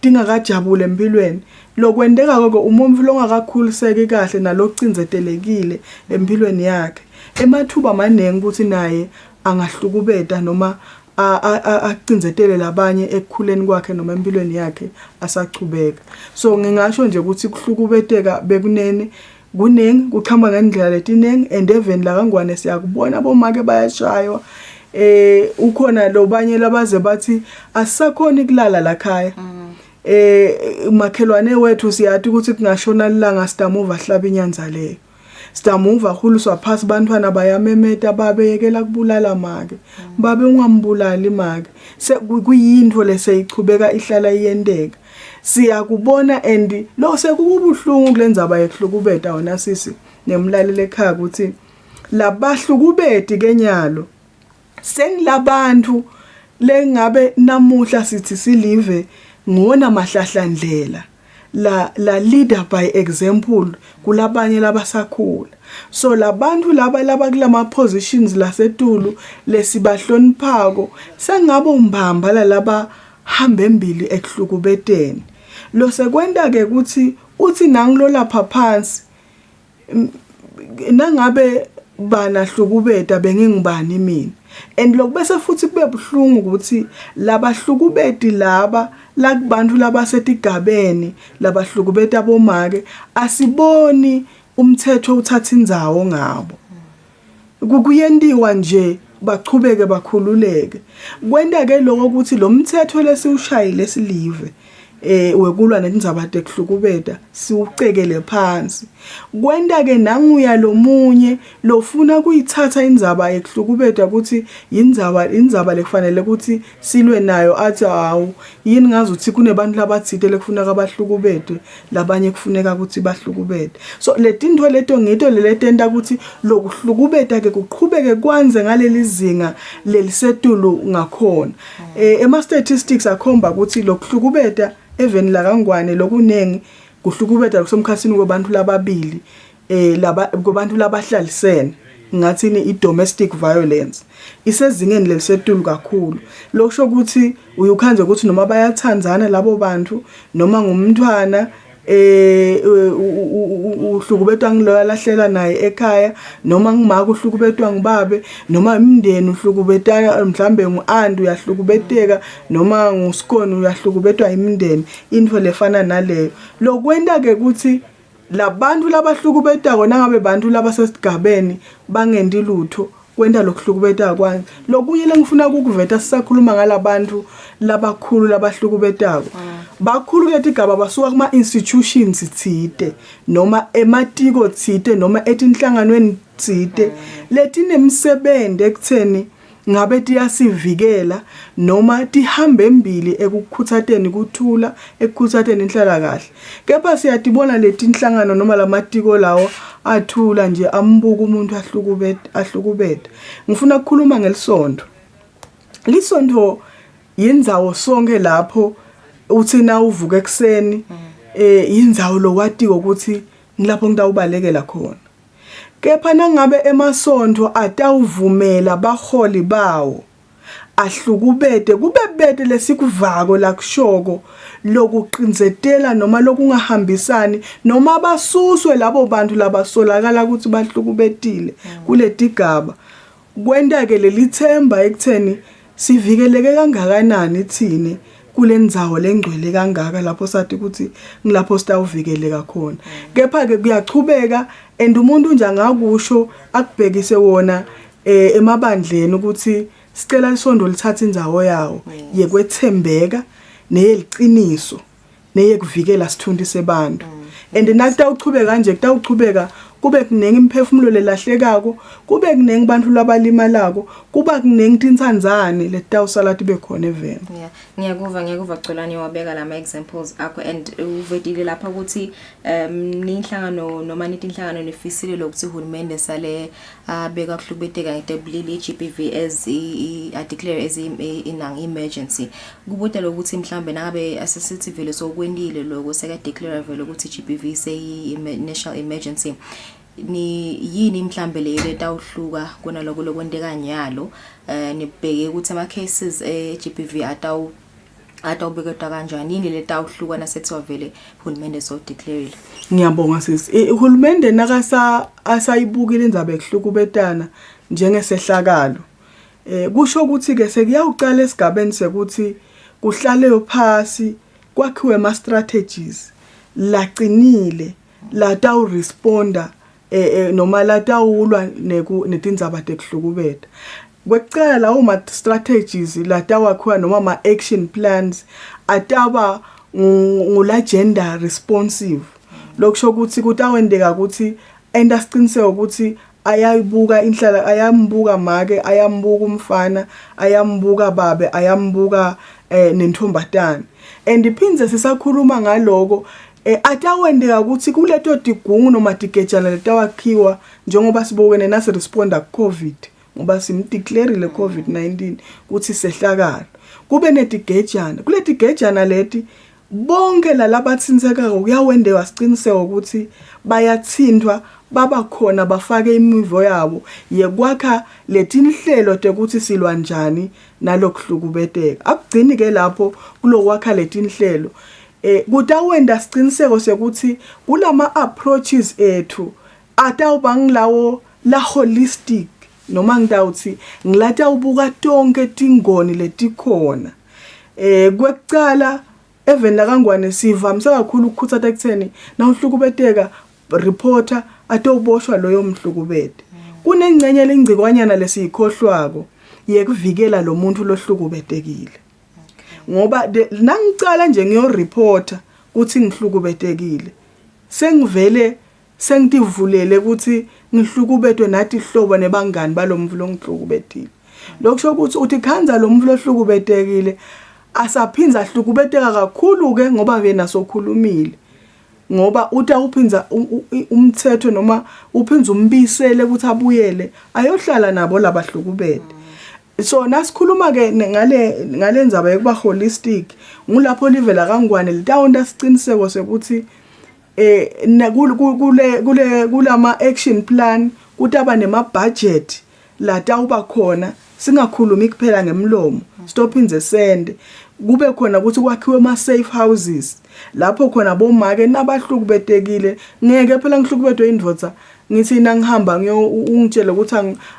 tingakajabule empilweni lokwendeka konke umuntu longakakhuliseki kahle nalocinzetelekile empilweni yakhe emathuba amaningi ukuthi naye angahlukubeta noma acinzetele labanye ekukhuleni kwakhe noma empilweni yakhe asachubeka so ngingasho nje ukuthi kuhlukubeteka bekunene kunengi kuchamba ngendlela letinengi and even la kangwane siyakubona bomake bayashaywa ukhona lobanye labaze bathi asisakhona ikulala la khaya umakhelwane wethu siyathi ukuthi kungashona lilanga sidamuva hlaba inyanza leyo sidamuva huluswa phasi bantwana bayamemeta babeyekela kubulala make babe ungambulali make sekuyinto leseyichubeka ihlala iyendeka siyakubona and lo sekubuhlungu kulenzaba yekuhlukubeta wona sisi nemlalele ekhaya ukuthi labahlukubeti kenyalo sengilabantu lengabe namuhla sithi silive ngona mahlahlandlela la leader by example kulabanye labasakhula so labantu laba kulama positions lasetulu lesibahloniphako sengabe umbamba laba hamba embili ekuhlukubeteni lo sekwenta ke ukuthi uthi nangilo lapha phansi nangabe bana hlukubeta bengingibani mina and lokubese futhi kube buhlungu ukuthi labahlukubeti laba la kubantu labasetigabeni labahlukubeta bomake asiboni umthetho uthatha indzawo ngabo kuyendiwa nje bachubeke bakhululeke kwenda ke lokho ukuthi lo mthetho lesiushayile silive wekulwa nendzaba tekuhlukubeta siucekele phansi kwenda ke nanguya lomunye lofuna kuyithatha indzaba yekuhlukubeta ukuthi indzaba lekufanele ukuthi silwe nayo athi hawu yini ngazuthi kunebantu labathite lekufuna kabahlukubete labanye kufuneka ukuthi bahlukubete so letinto leto ngito letenta ukuthi lokuhlukubeta ke kuqhubeke kwanze ngaleli zinga lelisetulu ngakhona ema statistics akhomba ukuthi lokuhlukubeta even la kangwane lokunengi kuhlukubeta kusomkhathini kwabantu lababili kubantu labahlalisene ngathini i-domestic violence isezingeni lelisetulu kakhulu lokusho ukuthi uyukhanze ukuthi noma bayathandzana labo bantu noma ngumntwana uhlukubetwa ngiloya lahlela naye ekhaya noma ngimaka uhlukubetwa ngibabe noma imndeni uhlukubetwa mhlambe nguandu uyahlukubeteka noma ngusikoni uyahlukubetwa imndeni into lefana naleyo lokwenta ke ukuthi labantu labahlukubetako nangabe bantu labasesigabeni bangendi lutho kwenta lokuhlukubeta kwanje lokunye lengifuna ukuveta sisakhuluma ngalabantu labakhulu labahlukubetako bakhulu letigaba basuka kuma institutions tsite noma ematiko tsite noma etinhlanganweni tsite letinemsebenzi ekutheni ngabe tiyasivikela noma tihambe embili ekukhuthateni kuthula ekukhuthateni inhlala kahle kepha siyatibona letinhlangano noma lamatiko lawo athula nje ambuka umuntu ahlukubeta ngifuna ukukhuluma ngelisondo lisondo yindzawo sonke lapho uthina uvuka ekseni yindzawo lokwatiko ukuthi ngilapho ngitawubalekela khona kepha nangabe emasonto atawuvumela baholi bawo ahlukubete kube bete lesikuvako la kushoko lokuqinzetela noma lokungahambisani noma basuswe labo bantu labasolakala ukuthi bahlukubetile kuletigaba kwenta ke lelithemba ekutheni sivikeleke kangakanani thine kulendzawo lengcwele kangaka lapho sathi ukuthi ngilapho sitawuvikeleka khona kepha ke kuyachubeka and umuntu nje angakusho akubhekise wona emabandleni ukuthi sicela lisondo lithatha indzawo yawo yekwethembeka neyeliqiniso neyekuvikela sithundi sebantu and nakutawuchubeka kanje kutawuchubeka kube kunengi imphefumulo lelahlekako kube kunengi bantu labalimalako kuba kunengi tintsandzane letawusala tibe khona event Ngiyakuva Gcolani wabeka lama examples akho and uvedile lapha ukuthi ninhlangano noma nitinhlangano nefisile lokuthi uhulumende sale beka kuhlubeteka ngetebulili GBV as I declare as inang emergency kubuta lokuthi mhlambe nangabe asesithi vele sokwendile lokho seka declare vele ukuthi GBV say national emergency ni yini mhlambe leyo letawuhluka kuna lokho lokwendeka nyalo nibheke ukuthi ama cases GBV atawubekwa kanjani yini letawuhluka nasethiwa vele uhulumende so declare. Ngiyabonga sisi uhulumende nakasa asayibukile indaba ekuhlukubetana njengesehlakalo kusho ukuthi ke sekuyawuqala esigabeni sekuthi kuhlale phasi kwakhiwe ama strategies laqinile latawu responda noma latawulwa netindzaba tekuhlukubeta kwecala lawo ma strategies latawakhiwa noma ma action plans ataba ngula gender responsive lokusho ukuthi kutawendeka ukuthi endasiqiniseke ukuthi ayayibuka inhlala ayambuka make ayambuka umfana ayambuka babe ayambuka nentombatana and iphinze sisakhuluma ngaloko atawendeka ukuthi kuleto tigungu noma tigejana letawakhiwa njengoba sibukene nasi responda ku-COVID ngoba simdeclare le COVID-19 ukuthi sehlakalo kube netigejana kuletigejana leti bonke lalabathinseka kuyawendeka siqiniseke ukuthi bayathindwa baba khona bafake imivo yabo yekwakha letinhlelo tekuthi silwa njani nalokuhlukubeteka akugcini ke lapho kulokwakha letinhlelo kutawenda siqiniseko sekuthi kulama approaches ethu atawuba ngilawo la holistic noma ngidawuthi ngilata ubuka tonke tingoni letikhona kwekucala even la kangwane sivamisa kakhulu ukukhuthatha ekutheni nawuhlukubeteka reporter atawuboshwa loyo mhlukubete kunengcenye lengcikwanyana lesiyikhohlwako yekuvikela lo muntu lohlukubetekile ngoba nangicala nje ngiyo reporter ukuthi ngihlukubetekile sengivele sengitivulele ukuthi ngihlukubetwe nathi ihlobo nebangani balomvu longihlukubetile lokusho ukuthi uthi khanza lomvu lohlukubetekile asaphinza ahlukubeteka kakhulu ke ngoba wena sokhulumile ngoba uthi awuphinza umthetho noma uphinza umbisele ukuthi abuyele ayohlala nabo labahlukubete so nasikhuluma ke ngale ndzaba yokuba holistic ngulapho livela kangwane litawonda siqiniseko sekuthi kulama action plan kutaba nema budget la tawuba khona singakhulumi kuphela ngemlomo stop in the send kube khona ukuthi kwakhiwe ama safe houses lapho khona bomake nabahlukubetekile ngeke phela ngihlukubedwe indvodza ngithi nangihamba ungitshela ukuthi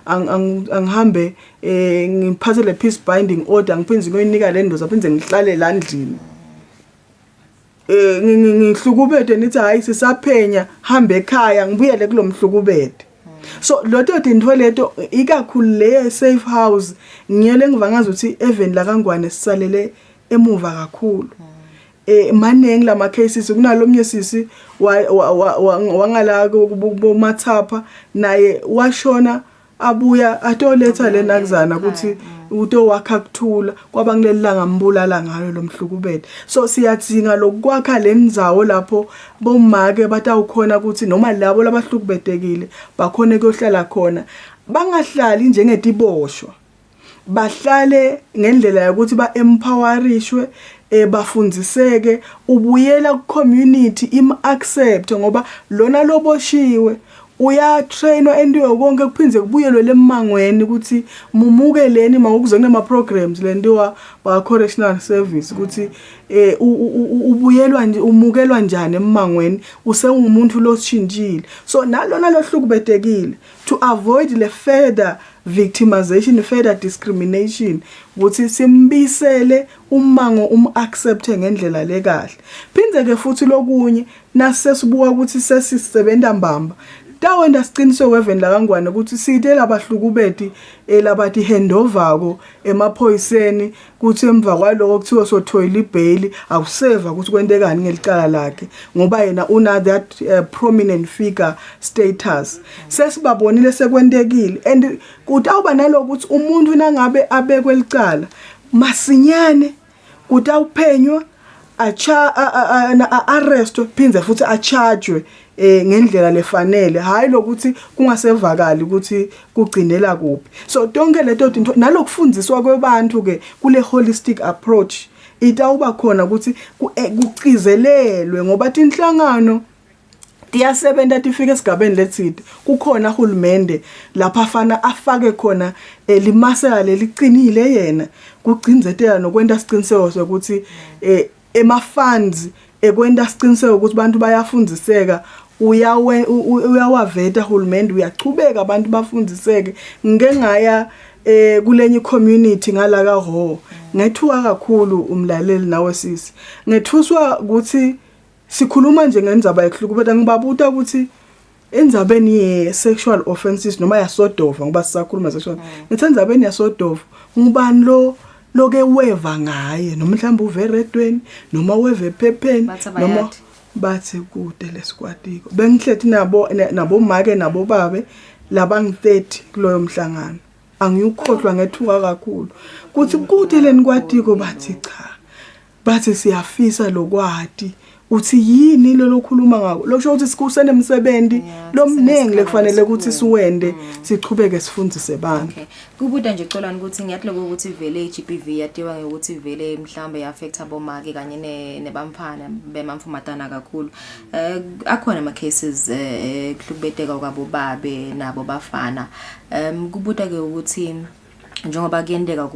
angihambe ngiphathele peace binding order ngiphinze ngoyinika le ndvodza phindze ngihlale la ndlini ngihlukubede nithi hayi sisaphenya hambe ekhaya ngibuyele kulomhlukubede so lotho into leto ikakhulu le safe house ngiyele ngivangaza ukuthi even la kangwane sisalele emuva kakhulu maningi lama cases kunalomnye sisi wangala kubomathapha naye washona abuya atoletha lenakuzana ukuthi uto wakha kuthula kwaba ngilelanga mbulala ngalo lomhlukubede so siyathinga lokwakha lemzawo lapho bomake batawukhona ukuthi noma labo labahlukubetekile bakhona ukuhlala khona bangahlali njengetiboshwa bahlale ngendlela ukuthi ba empowerishwe bafundiseke ubuyela ku community im accept ngoba lona loboshiwe uya trainwa endiwe konke kuphinze kubuyelwe lemangweni ukuthi mumukeleni makuze kunama programs lendiwa ba correctional service ukuthi ubuyelwa nje umukelwa njani emangweni usengumuntu losishintshile so nalona lohlukubetekile to avoid le further victimization further discrimination ukuthi simbisele umango accepte ngendlela lekahle phindze ke futhi lokunye nasesibuka ukuthi sesisebenza mbamba tawenda siqiniswe weven la kangwane ukuthi sithe labahlukubeti labathi handover ko emaphoyiseni kuthi emva kwaloko kuthiwa sothoyila ibail awuseva ukuthi kwentekani ngelicala lakhe ngoba yena una that prominent figure status sesibabonile sekwentekile and kutawuba naloku ukuthi umuntu nangabe abekwe licala masinyane kutawuphenywa arrest phindze futhi achargewe ngendlela lefanele hayi lokuthi kungasevakali ukuthi kugcinela kuphi so tonke leto into nalokufundiswa kwabantu ke kule holistic approach itawuba khona ukuthi kucizelelwe ngoba inhlangano tiyasebenza tifike esigabeni letsite kukhona uhulumende lapha afana afake khona limasela leliqinile yena kugcinzetela nokwenta siqiniseko sokuthi ema funds ekwenta siqiniseko ukuthi abantu bayafundiseka uyawaveta uhulumende uyachubeka abantu bafundiseke ngengaya kulenye community ngala kaho ngethuka kakhulu umlaleli nawe sisi ngethuswa ukuthi sikhuluma nje ngendzaba yekuhlukubeta ngibabuta ukuthi endzabeni ye sexual offenses noma yasodova ngoba sisakhuluma sexual ngithendzabeni yasodova ngubani loke weva ngaye noma mhlawumbe uveredweni noma weve ephepheni noma bathi kude lesikwatiko bengihlethi nabo make nabo babe labangi30 kuloyo mhlangano angiyukhohlwa ngethuka kakhulu kuthi kude leni kwatiko bathi cha bathi siyafisa lokwati uthi yini lo lokhuluma ngako lokusho ukuthi sikusene emsebenzi lomnengi lekufanele ukuthi siwende sichubeke sifundise abantu kubuda nje ucolani ukuthi ngiyathi lokho ukuthi vele iGBV yatiwa ngokuthi vele mhlambe yaffect abomake kanye nebamfana bemamfumatana kakhulu akhona ama cases kuhlubeteka kwabo babe nabo bafana kubuda ke ukuthi njengoba kuyendeka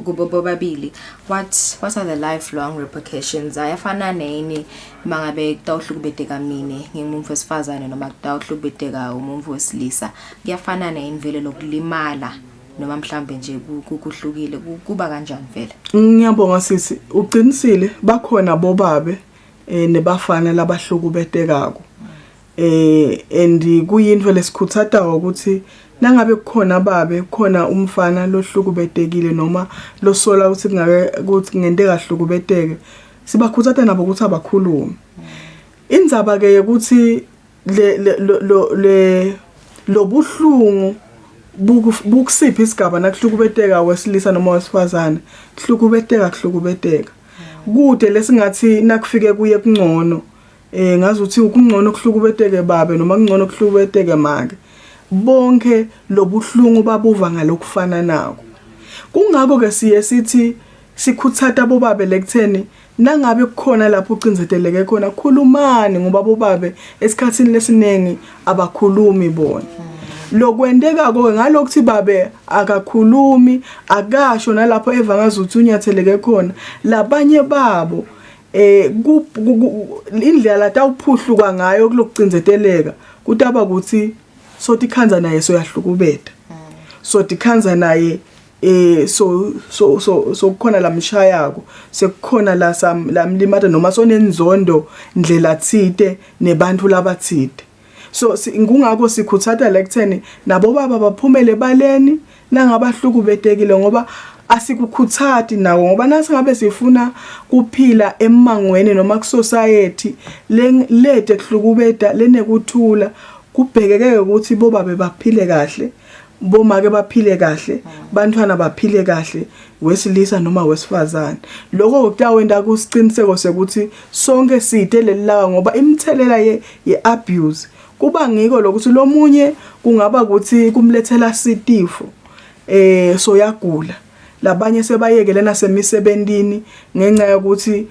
kubobabili what are the lifelong repercussions ayafana nini mangabe kutawuhlukubeteka mine ngingumuntu wesifazane noma kutawuhlukubeteka umuntu wesilisa kuyafana nini vele lokulimala noma mhlambe nje kuhlukile kuba kanjani vele ngiyabonga sisi uqinisile bakhona bobabe nebafana labahlukubetekako and kuyinto lesikhuthatha ukuthi nangabe kukhona babe kukhona umfana lohlukubetekile noma losola ukuthi kungake ukuthi ngenteka hlukubeteke sibakhuthatha nabo ukuthi abakhulume indzaba ke ukuthi lo buhlungu bukusiphi isigaba nakuhlukubeteka wesilisa noma wesifazane kuhlukubeteka kude lesingathi nakufike kuye kungcono ngazi ukuthi ukungcono kuhlukubeteke babe noma kungcono kuhlukubeteke make bonke lobuhlungu babuva ngalokufana nako kungakho ke siye sithi sikhuthatha bobabe lekutheni nangabe kukhona lapho ucinzeteleke khona khulumani ngoba bobabe esikhatsini lesinengi abakhulumi bona lokwendeka ko ngalokuthi babe akakhulumi akasho nalapho eva ngazuthi unyatheleke khona labanye babo indlela tawuphuhluka ngayo kulokucinzeteleka kutaba ukuthi sothi khanza naye soyahlukubeta sothi khanza naye so kukhona lamshayako sekukhona la lamlimata noma sonenzondo ndlela thite nebantu labathite so ngungakho sikhuthatha lekutheni nabo baba baphumele baleni nangabahlukubetekile ngoba asikukhuthati nawo ngoba nasi ngabe sifuna kuphila emangweni noma ku society lete kuhlukubeta lenekuthula kubhekeke ukuthi bobabe baphile kahle bomake baphile kahle bantwana baphile kahle wesilisa noma wesifazane lokho kutawenda kusiqiniseko sekuthi sonke side lelilawa ngoba imthelela ye abuse kuba ngiko lokuthi lomunye kungaba ukuthi kumlethela sitifo so yagula labanye sebayekele nasemisebentini ngenxa yokuthi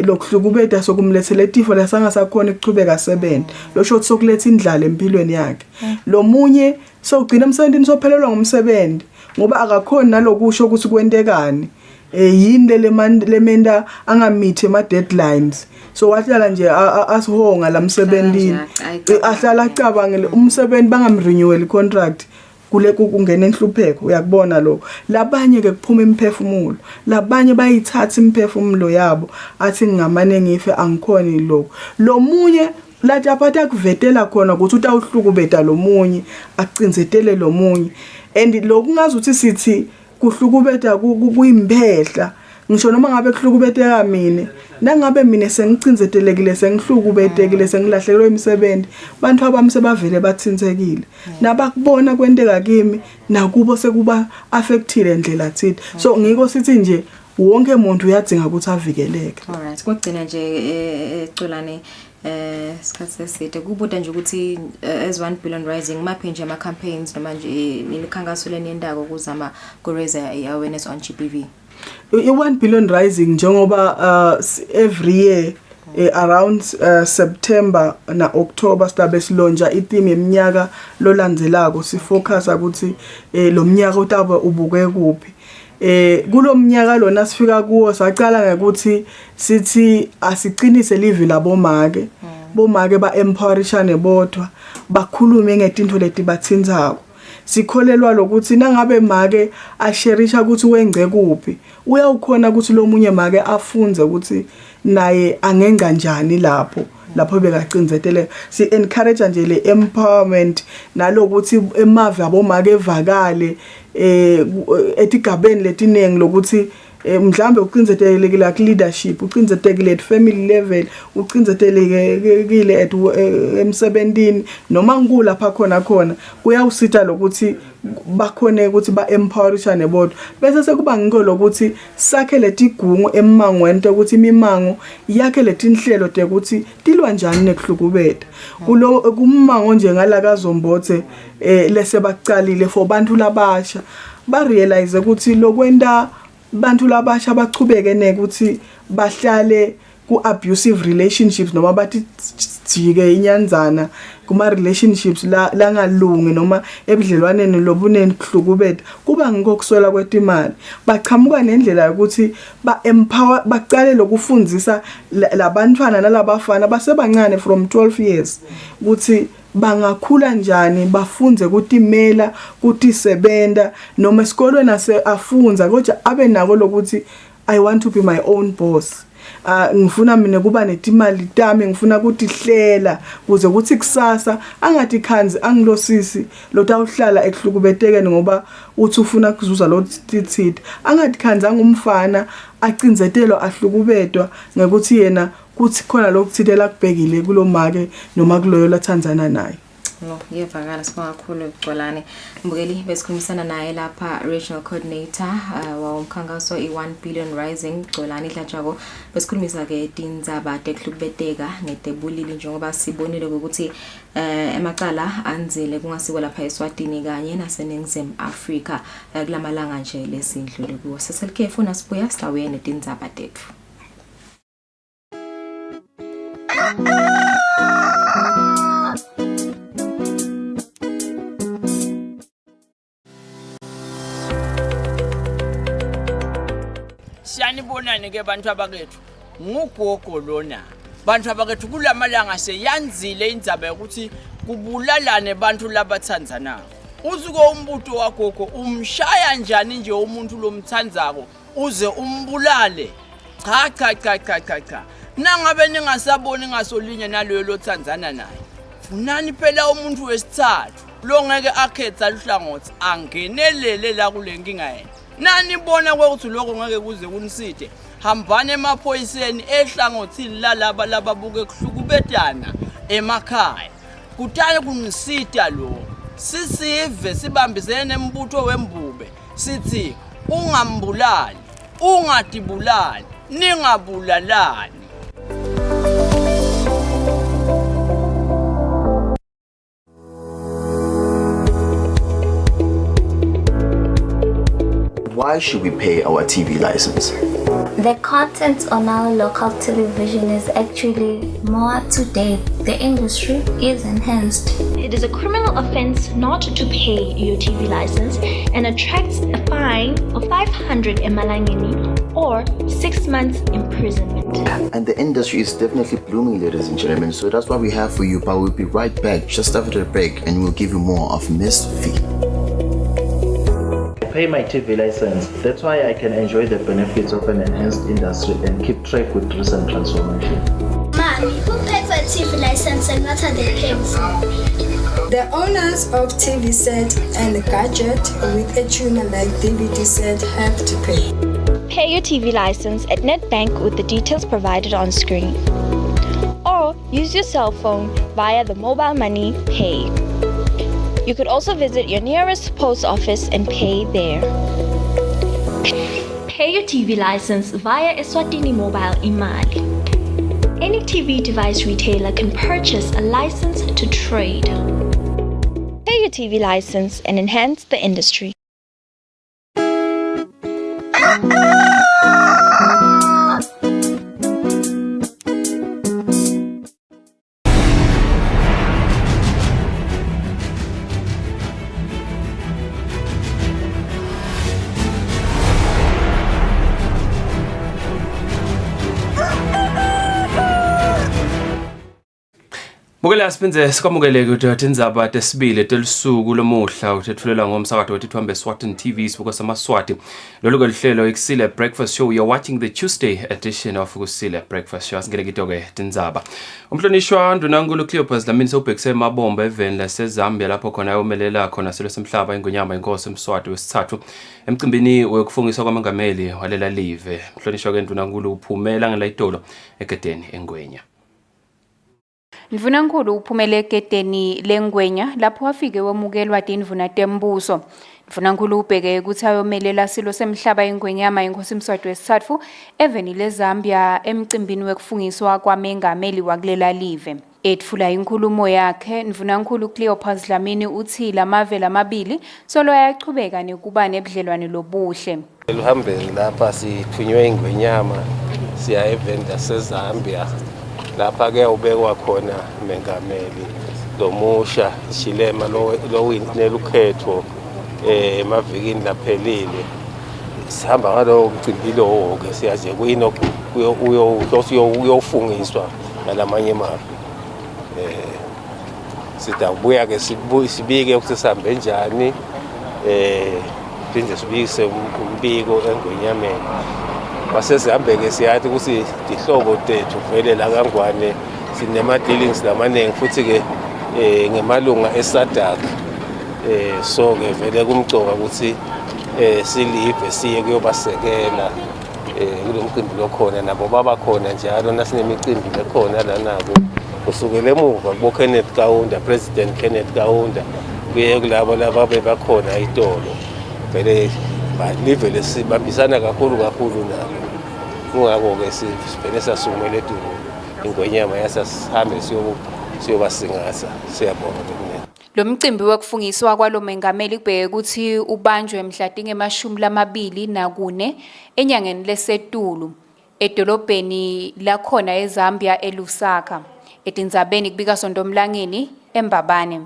lokuhlukubeta sokumlethela itifo lasangasakhona ukuchubeka sebenza losho sokuletha indlala empilweni yakhe lomunye sogcina emsebenzini sophelelwa ngumsebenzi ngoba akakhona nalokusho ukuthi kwentekani yini lemenda angamithi ema deadlines so wahlala nje asihonga lamsebenzini ahlala acabangele umsebenzi bangamrenewal contract kule kungena enhlupheko uyakubona lo labanye ke kuphuma imphefumulo labanye bayithatha imphefumulo yabo athi ngingamane ngife angikhoni lo munye lajaphatha kuvetela khona ukuthi utawuhlukubeta lo munye acinzetele lo munye and lokungazuthi sithi kuhlukubeta kuyimbehla ngisho noma ngabe kuhlukubeteka mina nangabe mina sengicinzetelekile sengihlukubetekile sengilahlekelwe imisebenzi bantu abami sebavele bathintekile nabakubona kwenteka kimi nakubo sekuba affected endlela thithi so ngiko sithi nje wonke umuntu uyadinga ukuthi avikeleke. Alright, kokugcina nje Xolani sikhathi eside kubuda nje ukuthi as 1 billion rising maphe nje ama campaigns noma nje imikhankaso lenendako ukuzama ku raise awareness on GBV. I1 billion rising njengoba every year around September na October stabe silonja itheme yeminyaka lolandzelako sifocus ukuthi lo mnyaka utaba ubuke kuphi kulomnyaka lona sifika kuwo saqala ngokuthi sithi asiqinise live labomake bomake ba empowerishane bodwa bakhulume ngezinto leti bathinzako sikholelwa lokuthi nangabe make asherisha ukuthi wengce kuphi uyawukhona ukuthi lo munye make afunze ukuthi naye angenga kanjani lapho bekacinzetele si encourage nje le empowerment nalokuthi emave abomake evakale etigabeni letinengi lokuthi mhlambe ucinzetelekile ku leadership ucinzetelekile at family level ucinzetelekile at emsebenzini noma ngikula lapha khona kuyawusita lokuthi bakhone ukuthi ba empowerishane bodwa bese sekuba ngiko lokuthi sakhe letigungu emangweni ukuthi imimango yakhe letinhlelo ukuthi tilwa njani nekuhlukubeta kulo kummango nje ngalaka zombothe lese baqalile for bantu labasha ba realize ukuthi lokwenda bantu labasha bachubeke nekuthi bahlale ku abusive relationships noma bathi jike inyanzana kuma relationships la ngalungi noma ebudlelwaneni lobuneni kuhlukubeta kuba ngikokuswela kwetimali baqhamuka nendlela ukuthi ba empower baqale lokufundisa labantwana nalabafana basebancane from 12 years ukuthi bangakhula njani bafunze kutimela kutisebenta noma esikolweni afunza kodwa abe nako lokuthi I want to be my own boss ngifuna mina kuba netimali tami ngifuna ukuthi hlela kuze kuthi kusasa angathi khanzi angilosisi lotawuhlala ekuhlukubetekeni ngoba uthi ufuna ukuzuza lo tithithe angathi khanzi angumfana acinzetelwa ahlukubetwa ngekuthi yena kuthi khona lokuthithela kubhekile kulomake noma kuloyo lathanzana naye. No, yevakala sibonga kakhulu Xolani. Mbukeli besikhulumisana naye lapha regional coordinator wa umkhankaso i1 billion rising Xolani Hlatshwako. Besikhulumisa ke tindzaba tehlukubeteka netebulili njengoba sibonile ukuthi emacala anzile kungasikwa lapha eSwatini kanye naseNingizimu Afrika kulamalanga nje lesindlule kuwo. Seselikefu nasibuya silawe netindzaba tethu. nanibonani ke bantu abakethu ngugogo lona bantu abakethu kulamalanga seyanzile indzaba yokuthi kubulalane bantu labathandzanayo usuke umbuto wagogo umshaya njani nje umuntu lomthandzako uze umbulale cha nangabe ningasaboni ngasolinye naloyo lothandzana naye funani phela umuntu wesithathu lo ngeke akhetha luhlangothi angenelele la kule nkinga yena nanibona ukuthi lokho ngeke kuze kuniside hambane emaphoyiseni ehlangothini lalaba lababuke kuhlukubetana emakhaya kutale kunisida lo sisive sibambisene embutho wembube sithi ungambulali ungadibulali ningabulalani. Why should we pay our TV license? The content on our local television is actually more up to date. The industry is enhanced. It is a criminal offense not to pay your TV license and attracts a fine of 500 emalangeni or 6 months imprisonment. And the industry is definitely blooming, ladies and gentlemen. So that's what we have for you. But we'll be right back just after the break and we'll give you more of Miss V. Pay my TV license. That's why I can enjoy the benefits of an enhanced industry and keep track with recent transformation. Mommy, who paid for a TV license and what are they paying for? The owners of TV set and a gadget with a tuner like DVD set have to pay. Pay your TV license at NetBank with the details provided on screen. Or use your cell phone via the mobile money pay. You could also visit your nearest post office and pay there. Pay your TV license via Eswatini mobile imali. Any TV device retailer can purchase a license to trade. Pay your TV license and enhance the industry. Bukela siphenze sikwamukeleke ukuthi indzaba tesibili telisuku lomuhla uthethulela ngomsakazo wethu Eswatini TV sibuka samaswati lolu lihlelo ikusile breakfast show. You're watching the Tuesday edition of Kusile breakfast show. Asingene kitoke tindzaba umhlonishwa ndunankulu Cleopas Dlamini sobhekise emabomba eveni laseZambia lapho khona ayomelela khona silo semhlaba ingonyama inkosi emswati wesithathu emcimbini wekufungiswa kwamangameli walela live. Umhlonishwa ke ndunankulu uphumela ngelayitolo egedeni engwenya. Ndvunankulu uphumele eketeni lengwenya lapho wafike wamukelwa tindvuna tembuso. Ndvunankulu ubheke ukuthi ayomelela silo semhlaba ingwenyama inkosi emswati wesithathu eveni leZambia emcimbini wekufungiswa kwamengameli wakulela live. Etfula inkulumo yakhe Ndvunankulu Cleopas Dlamini uthi lamavela amabili solo ayachubeka nekuba nebudlelwane lobuhle. Luhambeni lapha sithunywe ingwenyama siya eveni laseZambia. Lapha ke ubekwa khona mengameli lomusha Chilema lo winelukhetho emavikini laphelile sihamba ngalo mcimbi lo ke siyaje kuyino uyofungiswa nalamanye imali sidabuya ke sibike ukuthi sihambe njani phinde sibikise umbiko engwenyameni Wasesihambe ke siyathi ukuthi dihlobo tethu vele la kangwane sinema dealings lamanengi futhi ke ngemalunga eSadak so ke vele kumcoka ukuthi silive siye kuyobasekela kulomcimbi lokhona nabo baba khona njalo nasinemicimbi lekhona la nabo kusukela emuva kubo Kenneth Kaunda President Kenneth Kaunda kuye kulabo laba bebakhona itolo vele live lesibambisana kakhulu nabo ngakho ke sivele sasumele edu ingwenyama yasasihambe siyobasingatha siyabonga kunene. Lo mcimbi wekufungiswa kwalo mengameli kubheke ukuthi ubanjwe mhla tinge-24 enyangeni leSetulu edolobheni lakhona eZambia eLusaka etindzabeni kubika sonto mlangeni eMbabane.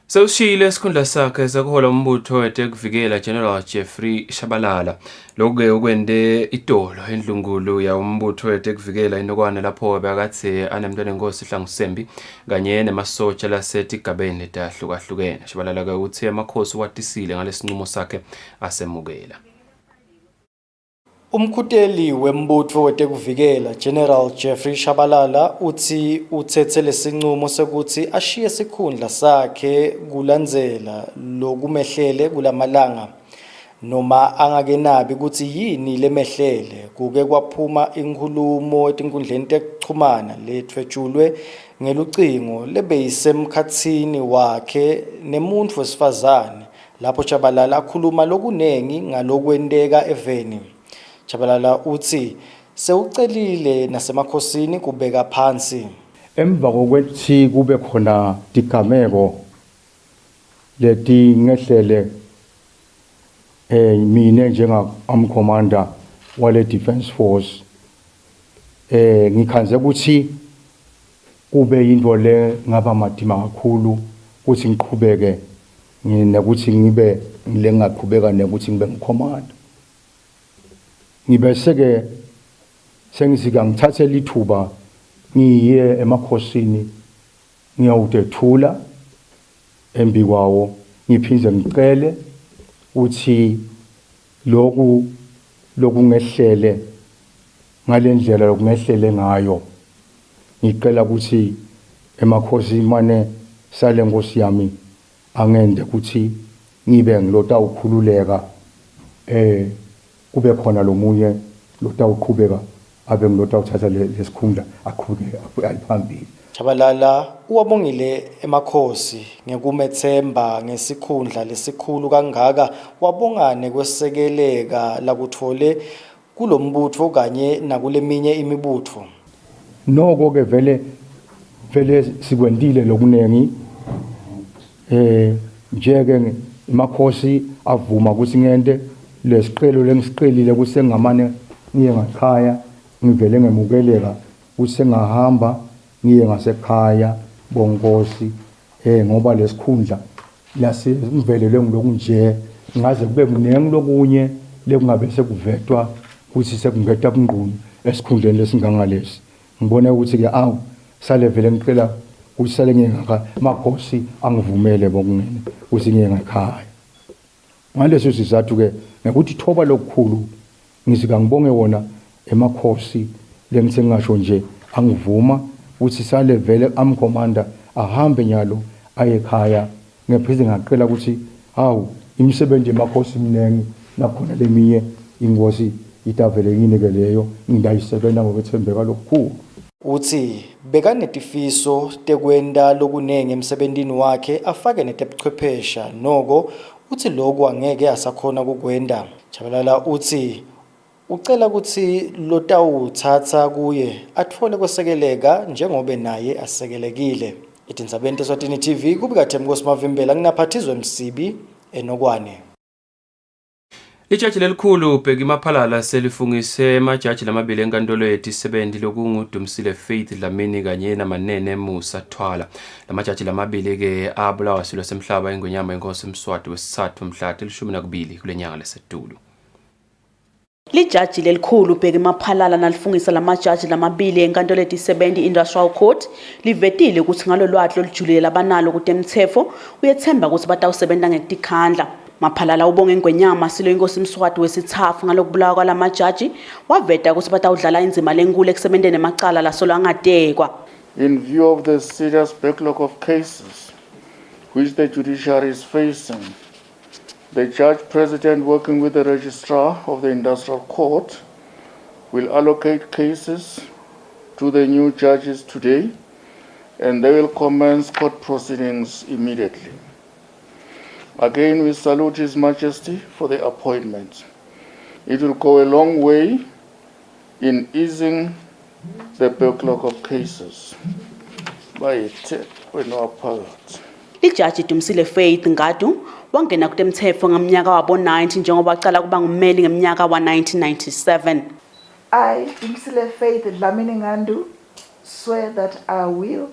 Sewushiyile esikhundla sakhe sokuhola umbutho wetekuvikela General Jeffrey Shabalala. Lokhu-ke ukwende idolo endlungulu yawumbutho wetekuvikela inokwane lapho bekathe anemntwana enkosi Hlangusembi kanye nemasotsha lasetigabeni letahlukahlukene. Shabalala-ke uthe amakhosi watisile ngalesinqumo sakhe asemukela. Umkhuteli wembutho wetekuvikela General Jeffrey Shabalala uthi uthethe lesinqumo sokuthi ashiye isikhundla sakhe kulandzela lokumehlele kulamalanga noma angakenabi ukuthi yini lemehlele kuke kwaphuma inkulumo etinkundleni tekuxhumana lethwetshulwe ngelucingo lebeyisemkhatsini wakhe nemuntu wesifazane lapho Shabalala akhuluma lokunengi ngalokwenteka eveni. Shabalala uthi sewucelile nasemakhosini kubeka phansi. Emva kokuthi kube khona tigameko leti ngehlele mina njenga commander wale defense force ngikhanze ukuthi kube into le ngaba madima kakhulu ukuthi ngiqhubeke nokuthi ngibe ngilengaqhubeka nokuthi ngibe ngicommander. Ngibeseke sengizika ngithathe lithuba ngiye emakhosini ngiyawudethula embi kwawo ngiphinze ngicele uthi lokhu ngehlele ngalendlela lokungehlele ngayo ngicela ukuthi emakhosini mane sale nkosi yami angende ukuthi ngibe ngilota ukukhululeka kube khona lomunye lotawuqhubeka abe ngilota uthatha lesikhundla aqhubeke ayiphambili. Shabalala uwabongile emakhosi ngekumethemba ngesikhundla lesikhulu kangaka wabongane kwesekeleka lakuthole kulombutho kanye nakuleminye imibutho. Noko ke vele sikwendile lokunengi njeke imakhosi avuma ukuthi ngente lesiqelo lengisiqelile kusengamane ngiye ngakhaya ngivele ngemukeleka usengahamba ngiye ngasekhaya bonkosi ngoba lesikhundla lasivele ngilokunje ngaze kube kunengi lokunye lekungabe sekuvetwa ukuthi sekungeta kungqunu esikhundleni lesingangalesi ngibone ukuthi ke sale vele ngicela ukuthi sale ngiye ngakhaya amakhosi angivumele bokungene ukuthi ngiye ngakhaya. Ngaleso sizathu ke ngokuthi thoba lokukhulu ngizika ngibonge wona emakhosi lengithe ngisho nje angivuma ukuthi sale vele commander ahambe nyalo aye ekhaya ngephize ngaqela ukuthi imisebenzi emakhosi minengi nakhona leminye ingosi itavele yini ke leyo ngidayisebenza ngokwethembeka lokukhulu. Uthi bekanetifiso tekwenda lokunengi emsebentini wakhe afake netebuchwephesha noko uthi lokhu angeke asakhona kukwenda. Shabalala uthi ucela ukuthi lotawuthatha kuye athole kwesekeleka njengoba naye asekelekile. Itindzabeni Eswatini TV kubika Thembi Mavimbela nginaphathizwe Msibi enokwane. Ijaji lelikhulu ubheka imaphalala selifungise emajaji lamabili enkantolo yetisebenti lokunguDumsile Faith Dlamini kanye naManene Musa Thwala. Lamajaji lamabili ke abulawa silo semhlaba engwenyama inkosi Mswati wesithathu mhla 12 kulenyanga lesetulu. Lijaji lelikhulu ubheka imaphalala nalifungisa lamajaji lamabili enkantolo yetisebenti Industrial Court livetile ukuthi ngalo lwatlo lijulile labanalo kutemthetho uyethemba ukuthi batawusebenta ngekutikhandla. Maphalala ubonge engwenyama silo inkosi Mswati wesithathu ngalokubulawa kwalamajaji waveta ukuthi batawudlala inzima lenkulu ekusebenteni emacala lasolo angatekwa. In view of the serious backlog of cases which the judiciary is facing, the judge president working with the registrar of the industrial court will allocate cases to the new judges today and they will commence court proceedings immediately. Again, we salute His Majesty for the appointment. It will go a long way in easing the backlog of cases. Ijaji Dumsile Faith Ngadu wangena kutemthetho ngamnyaka wabo 90 njengoba waqala kuba ngummeli ngemnyaka wa1997. I, Kusile Faith Dlamini Ngandu, swear that I will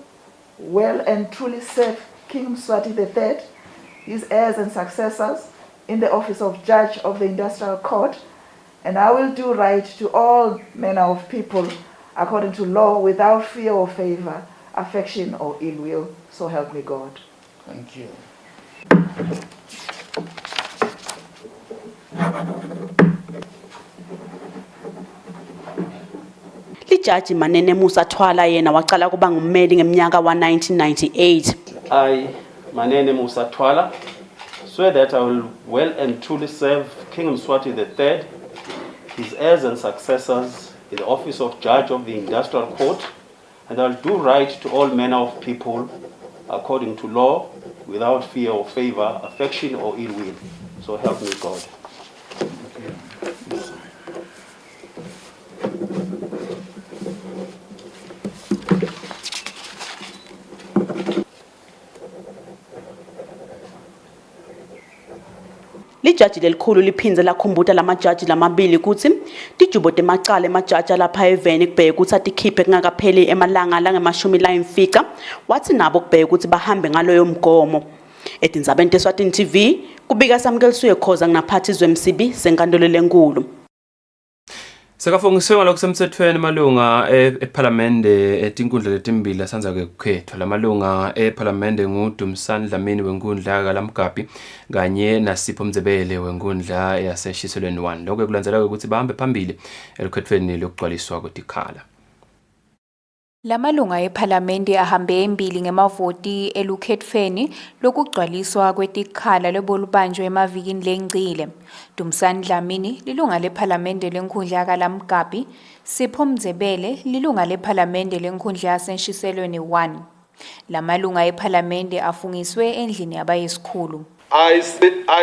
well and truly serve King Mswati III, his heirs and successors, in the office of Judge of the Industrial Court, and I will do right to all manner of people according to law without fear or favor, affection or ill will. So help me God. Thank you. Lijaji Manene Musa Thwala yena waqala kuba ngummeli ngeminyaka wa-1998. I, Manene Musa Thwala, swear that I will well and truly serve King Mswati III, his heirs and successors in the office of Judge of the Industrial Court, and I will do right to all manner of people according to law, without fear or favor, affection or ill will. So help me God. Lijaji lelikhulu liphindze lakhumbuta lamajaji lamabili kutsi tijubo temacala emajaji alapha eveni kubheke kutsi atikhiphe kungakapheli emalanga langemashumi layimfica, watsi nabo kubheke kutsi bahambe ngaloyo mgomo. Etindzabeni teSwatini TV kubika Samkeliswe Khoza nginaphathizwe Msibi senkantolo lenkulu. Sekafungisiwe ngalokho semthethweni malunga eParliamente etinkundla letimbili asanza kukhethwa. Lamalunga eParliamente nguDumsani Dlamini wenkundla kaLamgabi kanye naSipho Mzebele wenkundla yaseshiselweni 1. Lokho kulandzeleka ukuthi bahambe phambili elikhethweni lokugcwaliswa kwetikhala. Lamalunga eParliamente ahambe embili ngemavoti elukhethweni lokugcwaliswa kwetikhala lebolubanjwe emavikini lengcile. Dumsani Dlamini lilunga leParliamente lenkundla kaLamgabi, Sipho Mzebele lilunga leParliamente lenkundla yaseshiselweni 1. Lamalunga eParliamente afungiswe endlini yabayisikhulu. I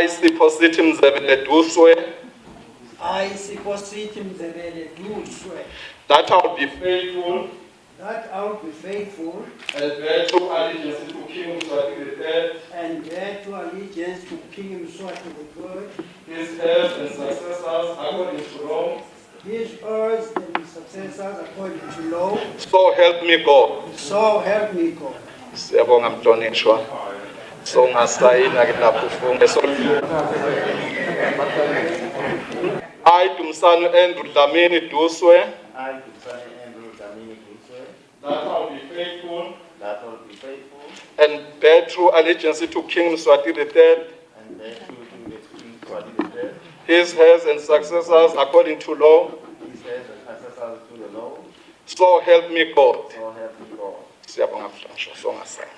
Sipho Mzebele do swear that I will be faithful and bear true allegiance to King Mswati III, his heirs and successors according to law. So help me God. Siyabonga mhlonishwa. So ngasayina ke lapho ufunge so I Dumsani Andrew Dlamini do swear that I will be faithful and bear true allegiance to King Mswati III, his heirs and successors according to law. So help me God. Siyabonga mhlonishwa. So ngasayina.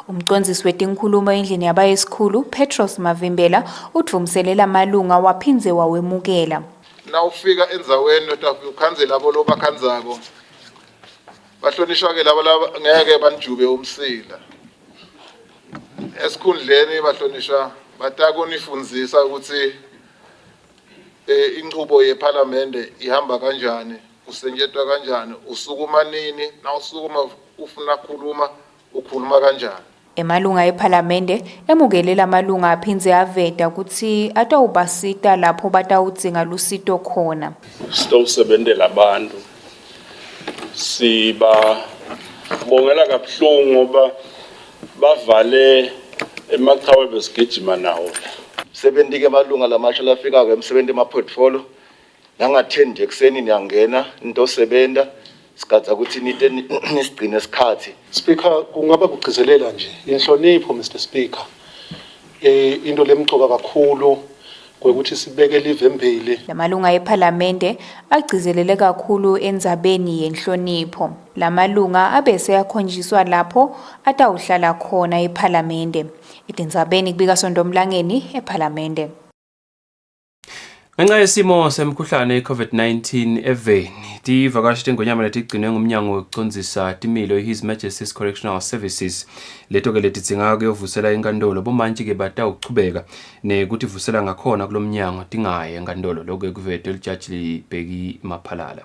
Umcondzisi wetinkhulumo endlini yabayisikhulu Petros Mavimbela udvumselela malunga waphinze wawemukela. Na ufika endzaweni ukhanzela labo lobakhanzako bahlonishwa ke labo ngeke banjube umsila esikhundleni bahlonishwa batakunifundzisa ukuthi inqubo yeParliamente ihamba kanjani, usenjetwa kanjani, usukuma nini, na usukuma ufuna ukhuluma kanjani. Emalunga eParliamente emukelela amalunga aphinze aveta ukuthi atawubasita lapho batawudzinga lusito khona. Sitawusebentela abantu. Sibabongela kabuhlungu ngoba bavale emaqhawe besigijima nawo. Sebentike amalunga lamasha lafika emsebenzi emaportfolio nangathendi ekseni niyangena into sebenta sikhathi ukuthi nisigcine isikhathi. Speaker, kungaba kugcizelela nje inhlonipho Mr Speaker. Into lemcoka kakhulu ukuthi sibeke live embili. Lamalunga eParliamente agcizelele kakhulu endzabeni yenhlonipho. Lamalunga abese yakhonjiswa lapho atawuhlala khona eParliamente. Itindzabeni kubika Sondomlangeni eParliamente. Ngenxa yesimo semkhuhlane i-COVID-19 eveni, tivakashi tengonyama letigcinwe ngumnyango wokucondzisa timilo His Majesty's Correctional Services leto ke letidzinga kuyovusela inkantolo bomantshi ke batawuchubeka nekutivusela ngakhona kulomnyango tingaye enkantolo lokho kuvete lijaji libheki Maphalala.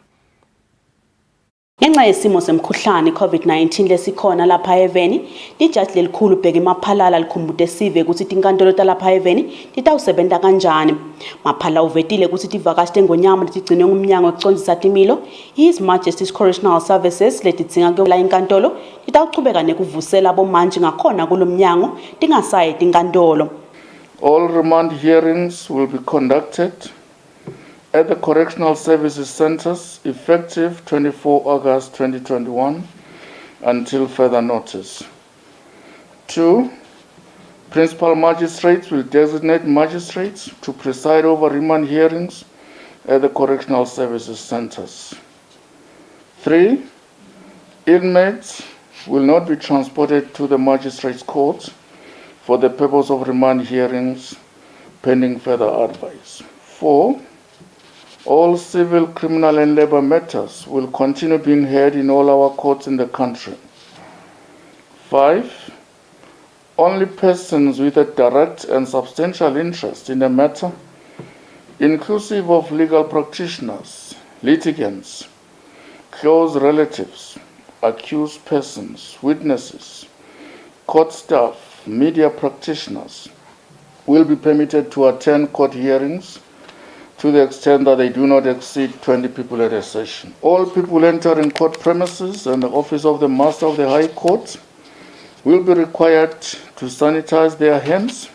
Ngenxa yesimo semkhuhlane COVID-19 lesikhona lapha eveni, lijaji lelikhulu bheke Maphalala likhumbude sive ukuthi tinkantolo talapha eveni titawusebenza kanjani. Maphalala uvetile ukuthi tivakashi tengonyama letigcinwe ngumnyango wekucondzisa timilo, His Majesty's Correctional Services letidzinga kuyobula inkantolo titawuchubeka nekuvusela bomantshi ngakhona kulomnyango tingasayi tinkantolo. All remand hearings will be conducted at the Correctional Services Centers effective 24 August 2021 until further notice. 2. Principal magistrates will designate magistrates to preside over remand hearings at the Correctional Services Centers. 3. Inmates will not be transported to the magistrates' courts for the purpose of remand hearings pending further advice. 4. All civil, criminal, and labor matters will continue being heard in all our courts in the country. 5. Only persons with a direct and substantial interest in a matter, inclusive of legal practitioners, litigants, close relatives, accused persons, witnesses, court staff, media practitioners, will be permitted to attend court hearings to the extent that they do not exceed 20 people at a session. All people entering court premises and the office of the Master of the High Court will be required to sanitize their hands.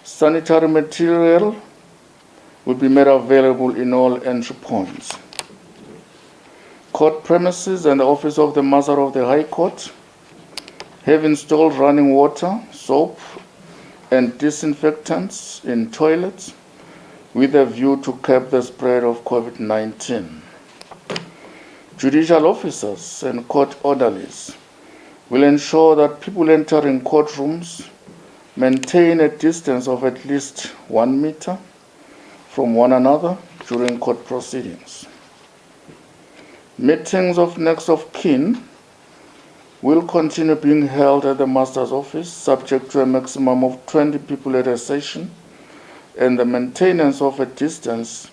Sanitary material will be made available in all entry points. Court premises and the office of the Master of the High Court have installed running water, soap, and disinfectants in toilets with a view to curb the spread of COVID-19. Judicial officers and court orderlies will ensure that people entering courtrooms maintain a distance of at least 1 meter from one another during court proceedings. Meetings of next of kin will continue being held at the Master's office, subject to a maximum of 20 people at a session, and the maintenance of a distance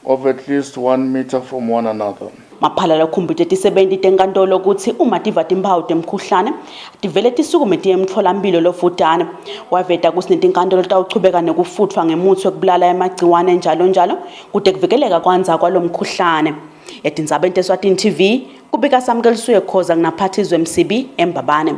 of at least 1 meter from one another. Maphalala ukhumbule tisebenzi tenkantolo ukuthi uma tiva timphawu temkhuhlane tivele tisukume tiye emtholampilo lofutane. Waveta ukuthi netinkantolo tawuchubeka nekufutfwa ngemuthi wekubulala emagciwane njalo njalo kude kuvikeleka kwanza kwalomkhuhlane. Etindzabeni teSwatini TV kubika Samkelisuye Khoza nginaphathizwe MCB eMbabane.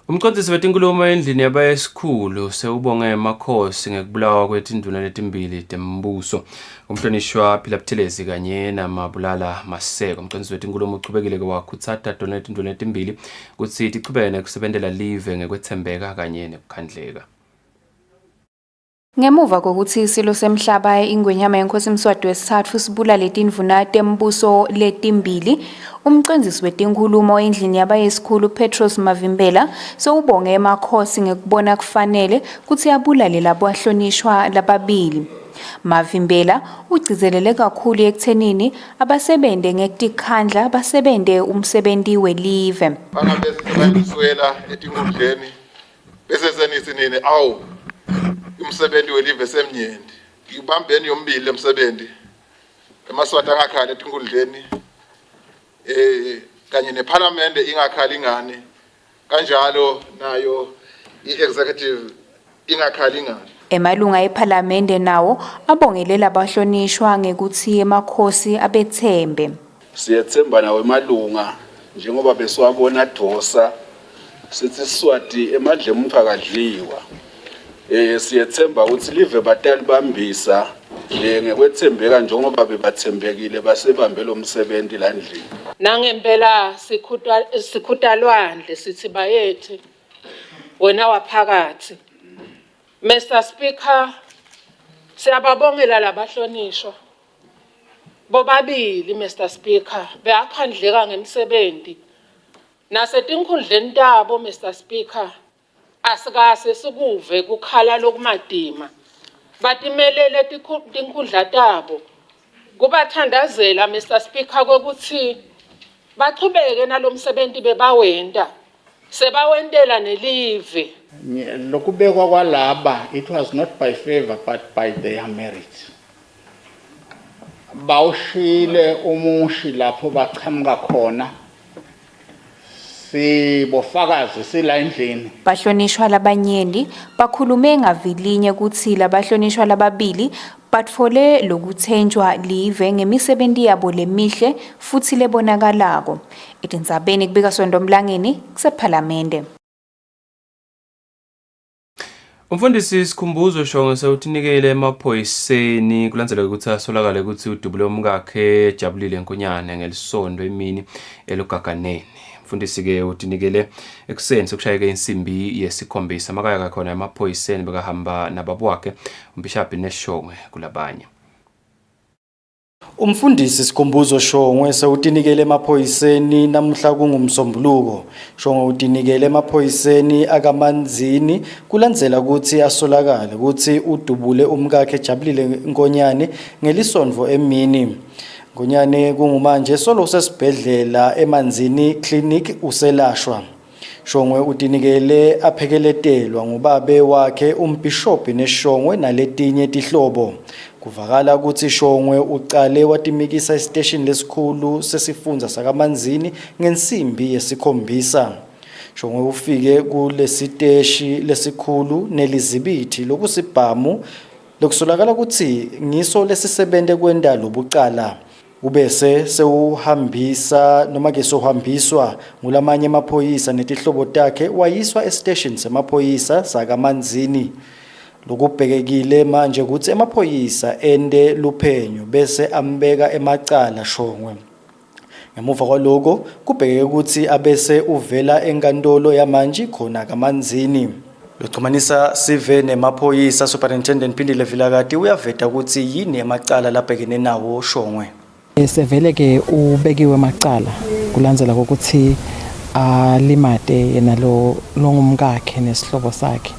Umqondisi wetinkhulumo endlini yabayesikhulu sewubonge emakhosi ngekubulawa kwetinduna letimbili tembuso. Umhlonishwa Phila Buthelezi kanye naMabulala Maseko. Umqondisi wetinkhulumo uchubekile wakhuthaza tinduna letimbili ukuthi tichubeke nekusebentela live ngekwethembeka kanye nekukhandleka. Ngemuva kokuthi isilo semhlaba ingwenyama yenkosi Mswati wesithathu sibulale tinduna tembuso letimbili, umqondisi wetinkhulumo endlini yabayesikhulu Petros Mavimbela sewubonge emakhosi ngekubona kufanele kuthi abulale labo ahlonishwa lababili. Mavimbela ugcizelele kakhulu ekuthenini abasebende ngekutikhandla basebende umsebenzi welive. Bangabe bayiswela etinkhundleni bese senisinini awu umsebenzi welive semnyendi ngibambeni yombili lemsebenzi emaswati angakhala etinkhundleni kanye neparlament ingakhali ingane kanjalo nayo iexecutive ingakhali ingane. Emalunga eParliament nawo abongelela abahlonishwa ngekuthi emakhosi abethembe. Siyethemba nawe emalunga njengoba beswabona dosa sithi Swati emadle umphakadliwa. Siyethemba ukuthi live batali bambisa ngekwethembeka njengoba bebathembekile basebambe lo msebenzi landlini. Nangempela sikhutalwandle sithi bayethi wena waphakathi. Mr. Speaker, siyababongela labahlonishwa bobabili Mr. Speaker beakhandleka ngemsebenzi nasetinkhundleni tabo Mr. Speaker asikase sikuve kukhala lokumadima batimelele tinkhundla tabo kubathandazela Mr. Speaker kokuthi bachubeke nalomsebenzi bebawenda sebawendela nelive. Lokubekwa kwalaba, it was not by favor but by their merit. bawushile umushi lapho bachamuka khona sibofakazi sila endlini. Bahlonishwa labanyenti bakhulume ngavilinye kutsi labahlonishwa lababili batfole lokuthenjwa live ngemisebenzi yabo lemihle futhi lebonakalako. Etindzabeni kubika Sondomlangeni kusephalamende. Umfundisi Sikhumbuzo Shongwe sewutinikele emaphoyiseni kulandzeleka ukuthi asolakale ukuthi udubule umkakhe Jabulile Nkonyane ngelisondo emini elugaganeni. Umfundisi ke utinikele ekuseni sokushayeka insimbi yesikhombisa makaya kakhona emaphoyiseni bekahamba nababo wakhe umbishop Neshongwe kulabanye. Umfundisi Sikhumbuzo Shongwe sewutinikele emaphoyiseni namuhla kungumsombuluko. Shongwe utinikele emaphoyiseni akaManzini kulandzela ukuthi asolakale ukuthi udubule umkakhe Jabulile Nkonyane ngelisonto emini. Nkonyane kungumanje solo usesibhedlela eManzini Clinic uselashwa. Shongwe utinikele aphekeletelwa ngubabe wakhe umbishop Neshongwe naletinye tihlobo. Kuvakala ukuthi Shongwe uqale watimikisa estation lesikhulu sesifundza sakaManzini ngensimbi yesikhombisa. Shongwe ufike kulesiteshi lesikhulu nelizibithi lokusibhamu lokusolakala ukuthi ngiso lesisebente kwenda lobucala. Ubese sewuhambisa noma ke sohambiswa ngulamanye emaphoyisa netihlobo takhe wayiswa estation semaphoyisa sakaManzini. Lokubhekekile manje ukuthi emaphoyisa ende luphenyo bese ambeka emacala Shongwe. Ngemuva kwaloko kubhekeke ukuthi abese uvela enkantolo yamanje khona kaManzini. Loxhumanisa sive nemaphoyisa Superintendent Phindile Vilakati uyaveta ukuthi yini emacala labhekene nawo Shongwe. Sevele ke ubekiwe emacala kulandzela ukuthi alimate yena lo ngumkakhe nesihlobo sakhe.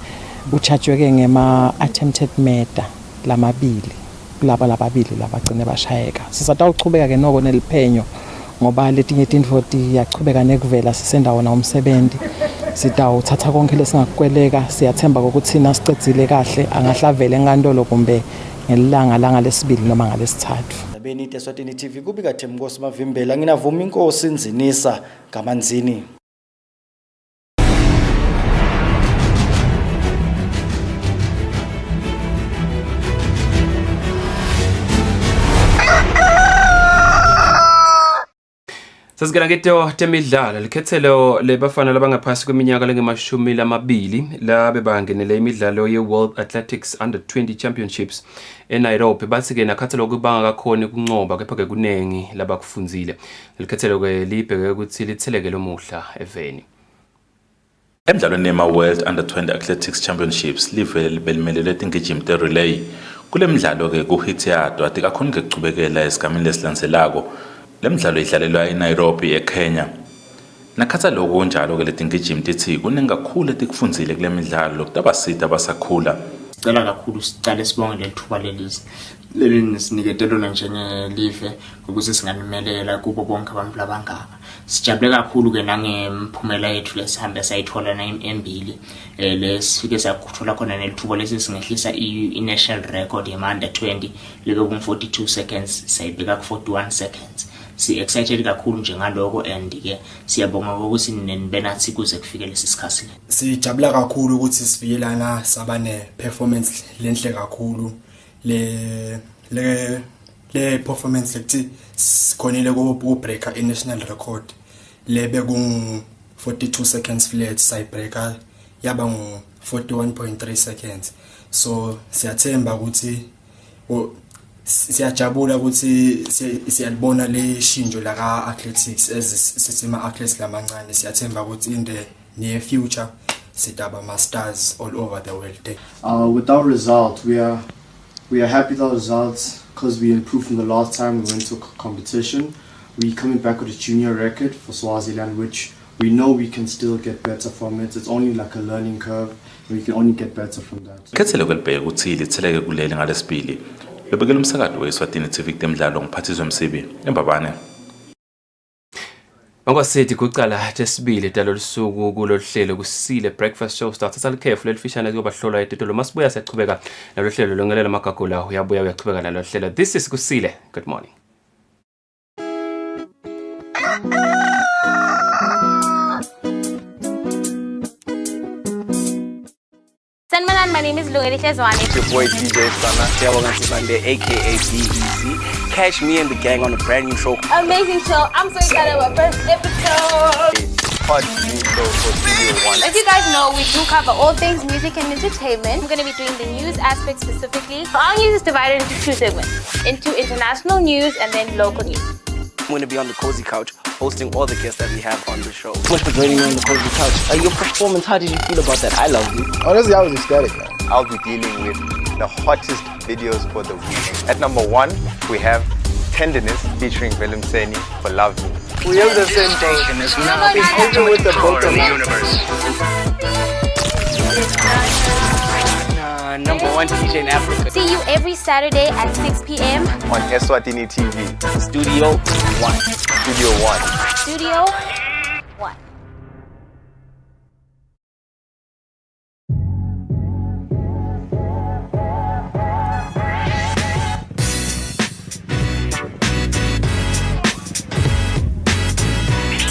Uchatshwe ke ngema attempted murder lamabili laba lababili labagcine bashayeka. Sisatawuchubeka ke noko neliphenyo ngoba letinye tintfo tiyachubeka nekuvela sisendawona umsebenzi. Sitawuthatha konke lesingakweleka siyathemba ukuthi nasicedzile kahle angahlavela enkantolo kumbe ngelanga lesibili noma ngalesithathu. Ndabeni Eswatini TV kubika Themkosi Mavimbela nginavuma inkosi Nzinisa kaManzini. Sasingena ngeto temidlalo likhethelo lebafana labangaphasi kweminyaka lengemashumi lamabili labe bangenele imidlalo ye-World Athletics Under-20 Championships eNairobi bathi ke nakhathelo kubanga kakhona kuncoba kepha ke kunengi labakufunzile. Likhethelo ke libheke ukuthi litheleke lomuhla eveni. Emidlalweni yema-World Under-20 Athletics Championships live belimelele tingijimi te-relay kule midlalo ke kuhithiyadwa ati kakhona ke kuchubekela esigameni lesilandzelako. Lemidlalo idlalelwa eNairobi eKenya. Nakhatha lokho njalo ke letingijimi tithi kuningi kakhulu etikufunzile kule midlalo lokutabasita abasakhula. Sicela kakhulu sicale sibonge lethuba leli siniketelo njengelive ukuthi singanimelela kubo bonke abantu labangaka. Sijabule kakhulu ke nangemphumela yethu lesihambe sayithola na embili lesifike sakuthola khona nelithuba lesingehlisa i-national record yema-under 20 libe ku-42 seconds sayibeka ku-41 seconds. Si excited kakhulu njengaloko and ke siyabonga ukuthi nibenathi kuze kufike lesi sikhathi. Sijabula kakhulu ukuthi sifikelana sabane performance lenhle kakhulu le performance lethi sikhonile ku breaker i-national record lebe ku 42 seconds flat sayibreaker yaba ngu 41.3 seconds. So siyathemba ukuthi siyajabula ukuthi siyalibona le shinjo la ka athletics ezisima athletes lamancane. Siyathemba ukuthi in the near future sitaba masters all over the world. With our result, we are happy with our results because we improved from the last time we went to a competition. We're coming back with a junior record for Swaziland, which we know we can still get better from it. It's only like a learning curve, and we can only get better from that. Khethelo kelibheke ukuthi litheleke kuleli ngalesibili. Lobekela umsakazo weSwatini TV temidlalo ngiphathiswa Msibi eMbabane. Bangwasithi kucala tesibili dalo lusuku kuloluhlelo Kusile breakfast show start salikhefu lelifishane kuba hlolwa etitolo masibuya siyaqhubeka nalohlelo longelela amagagula uyabuya uyaqhubeka nalohlelo. This is Kusile. Good morning. My name is Eswatini. It's your boy DJ Sana, aka BEZ. Catch me and the gang on a brand new show. Amazing show. I'm so excited about first episode. Hot new show for Studio One. As you guys know, we do cover all things music and entertainment. I'm going to be doing the news aspect specifically. Our news is divided into two segments, into international news and then local news. I'm going to be on the cozy couch, hosting all the guests that we have on the show. Thanks for joining me on the cozy couch. Your performance, how did you feel about that? I loved it. Honestly, I was ecstatic, man. I'll be dealing with the hottest videos for the week. At number 1, we have Tenderness featuring Willem Seni for Love Me. We have the same thing, and it's now been open with the both of us. Number 1 DJ in Africa. See you every Saturday at 6 p.m. on Eswatini TV. Studio One. Studio One. Studio One.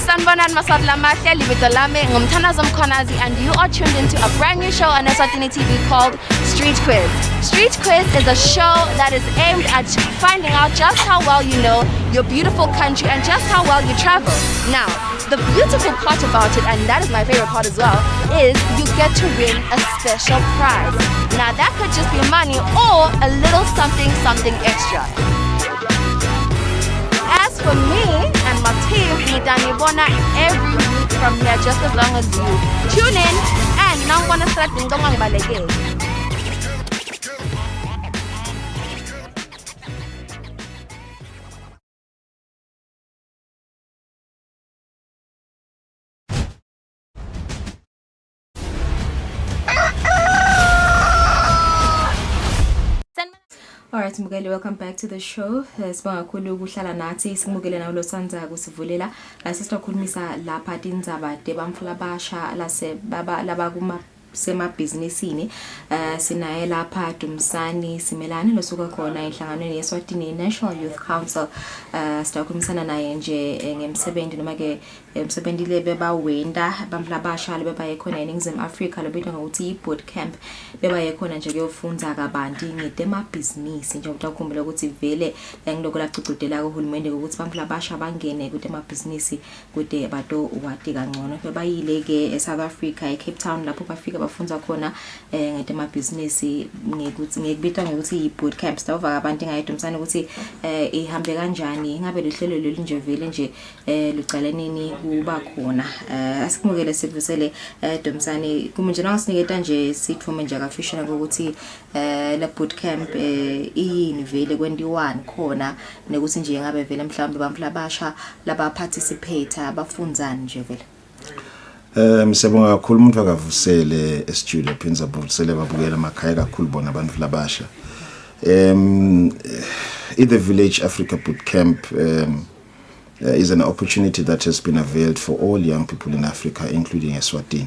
Sanibonani maswahla mahle libito lami ngumthandazo Mkhonazi and you are tuned into a brand new show on Eswatini TV called Street Quiz. Street Quiz is a show that is aimed at finding out just how well you know your beautiful country and just how well you travel. Now, the beautiful part about it, and that is my favorite part as well, is you get to win a special prize. Now that could just be money or a little something extra. As for me and my team, Nidanibona every week from here just as long as you tune in and now wanna start Ndongang Balege. Alright, Mugeli, welcome back to the show. Sibonga kakhulu ukuhlala nathi simukele nawo lo sanza kusivulela. La sesikhulumisa lapha tindzaba tebamfula basha laba kuma semabhizinisini. Sinaye lapha Dumsani Simelane losuka khona enhlanganweni yeSwatini National Youth Council. Sitakhulumisana naye nje ngemsebenzi noma ke emsebenzi lebe bawenda bamfula basha lebaye khona eNingizimu Afrika lobitwa ngokuthi boot camp bebaye khona nje kuyofunda kabanti ngetemabhizinisi nje ukukhumbula ukuthi vele ngiloko lacicudela kuhulumende ukuthi bamfula basha bangene kutemabhizinisi kude bato wati kangcono bebayile ke eSouth Africa eCape Town lapho bafika bafunda khona ngetemabhizinisi ngekubitwa ngokuthi boot camp stava abantu ngayidumsana ukuthi ihambe kanjani ingabe lihlelo leli nje vele nje lucala nini kuba khona asikumukele sivusele Dumsani kumunje nangasinike nje sithume nje akafishana ukuthi la boot camp yini vele kwendiwani khona nekuthi nje ngabe vele mhlawumbe bamfula basha laba participate abafundzani nje vele. Siyabonga kakhulu umuntu akavusele e-studio phinza buvusele babukela emakhaya kakhulu bona abantu labasha. The Village Africa Boot Camp is an opportunity that has been availed for all young people in Africa, including Eswatini.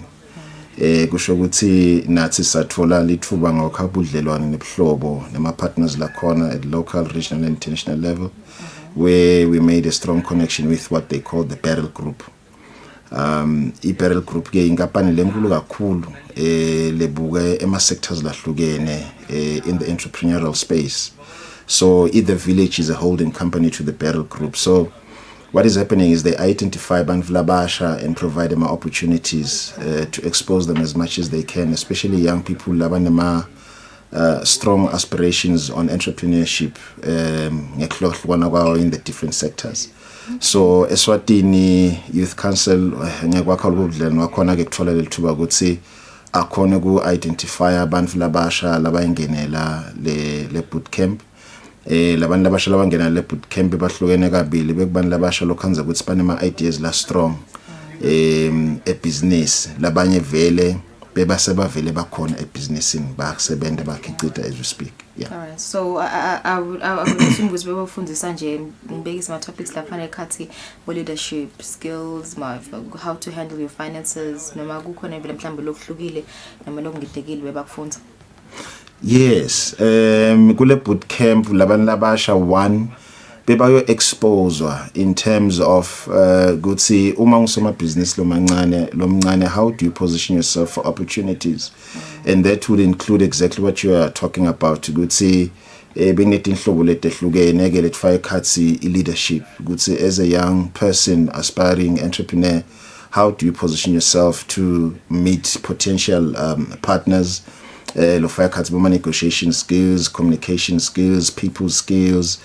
Kusho ukuthi nathi sathola lithuba ngokhabudlelwane nebhlobo nema-partners lakhona at local, regional and international level, where we made a strong connection with what they call the Barrel Group. I-Barrel Group ke inkampani lenkulu kakhulu lebuke ema-sectors lahlukene in the entrepreneurial space. So The Village is a holding company to the Barrel Group. So what is happening is they identify Banvula Basha and provide them opportunities to expose them as much as they can, especially young people labanema strong aspirations on entrepreneurship in the different sectors. So Eswatini Youth Council nyakwakha ubudlelwano wakhona ke kuthola lethuba ukuthi akhona ku identify abantu labasha labayingenela le boot camp. Labantu labasha labangena le boot camp bahlukene kabili bekubantu labasha lokhanza ukuthi banema ideas la strong business labanye vele bebasebavele bakhona ebusinessini bayasebenza bakhicita as we speak. Yeah. All right. So I would assume ukuthi bebafundisa nje ngibekisa ama topics la fanele khathi leadership skills, how to handle your finances, noma kukhona vele mhlambe lokuhlukile noma lokungidekile bebakufunza. Yes, kule boot camp labantu labasha one bebayo exposewa in terms of ukuthi uma ngusoma business lomncane how do you position yourself for opportunities, and that would include exactly what you are talking about ukuthi benetinhlobo letehlukene ke letfaka khatsi leadership ukuthi as a young person aspiring entrepreneur how do you position yourself to meet potential partners, lofaka khatsi boma negotiation skills, communication skills, people skills,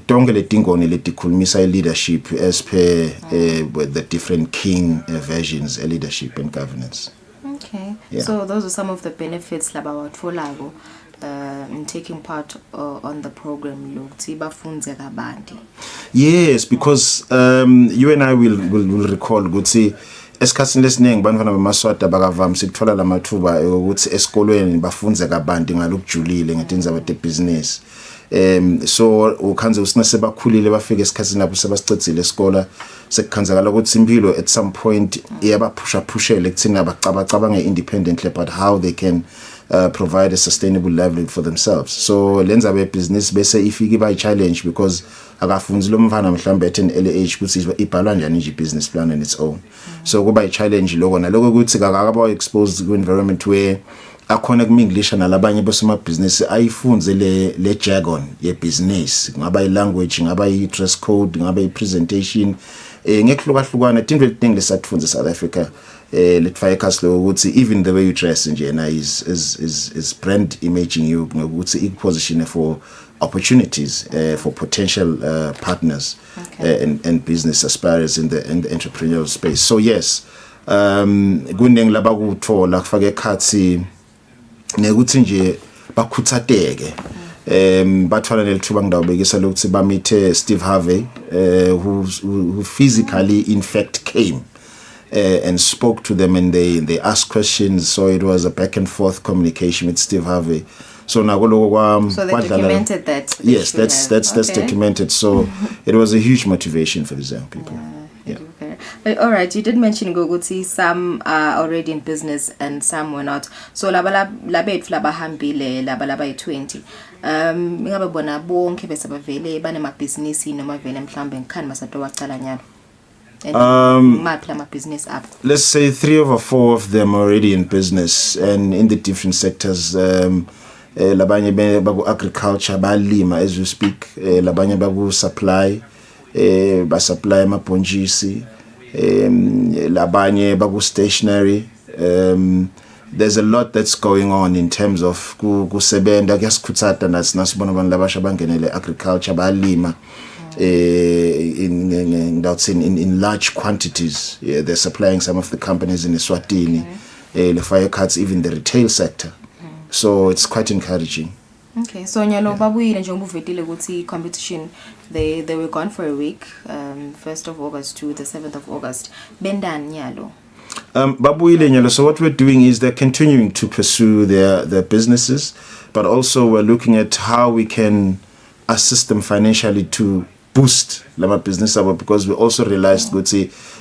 tonke letingone letikhulumisa leadership as per with the different king versions of leadership and governance. Okay. Yeah. So those are some of the benefits labawatfolayo in taking part on the program lokuthi bafunze kabanti. Yes, because you and I will recall ukuthi esikhatsini lesiningi bantwana bemaswati abakavamisa ukuthola lamathuba ukuthi esikolweni bafunze kabanti ngalokujulile ngetindzaba tebusiness. So ukhanze usina sebakhulile bafika esikhatsini lapho sebasicedzile esikole sekukhanzakala ukuthi impilo at some point iyabaphushele kuthini abacabange independently about how they can provide a sustainable livelihood for themselves. So lenza bebusiness bese ifika iba challenge because akafunzi lo mfana mhlambe at an early age ukuthi ibhalwa njani nje business plan on its own. So kuba challenge lokho naloko ukuthi akaba exposed to environment where akhona kuminglisha nalabanye bosoma business ayifunze le jargon ye business, ngaba language, ngaba dress code, ngaba presentation, ngekuhlukahlukana tinto letingi lesatfunze South Africa. Letfaka khasi lo ukuthi even the way you dress njena is brand imaging you ngokuthi i-position for opportunities for potential partners, and business aspirers in the entrepreneurial space. So yes, kuningi labakuthola kufaka ekhathi nekuthi nje bakhuthateke bathwala nelithuba ngidawubekisa lokuthi bamithe Steve Harvey who physically in fact came and spoke to them, and they asked questions, so it was a back and forth communication with Steve Harvey. So now so they documented that. Yes, that's documented. So it was a huge motivation for these young people. All right, you did mention Goguti, some are already in business and some were not. So labetfu labahambile laba 20. Ngabe bona bonke besabavele banemabhizinisi noma vele mhlambe ngikhani masato wacala nyalo. Business up. Let's say 3 over 4 of them are already in business and in the different sectors. Labanye bagu agriculture, balima as we speak. Labanye bagu supply, ba supply mabonjisi. Labanye bagu stationery. There's a lot that's going on in terms of kusebenda kuyasikhutsata nasibona abantu labasha bangenele agriculture balima. In large quantities. Yeah, they're supplying some of the companies in Eswatini, the fire cuts, even the retail sector. So it's quite encouraging. Okay, so nyalo babuyile njengoba uvetile ukuthi competition they were gone for a week, 1st of August to the 7th of August. Bendani nyalo. Babuyile nyalo. So what we're doing is they're continuing to pursue their businesses, but also we're looking at how we can assist them financially to boost lama business because we also realized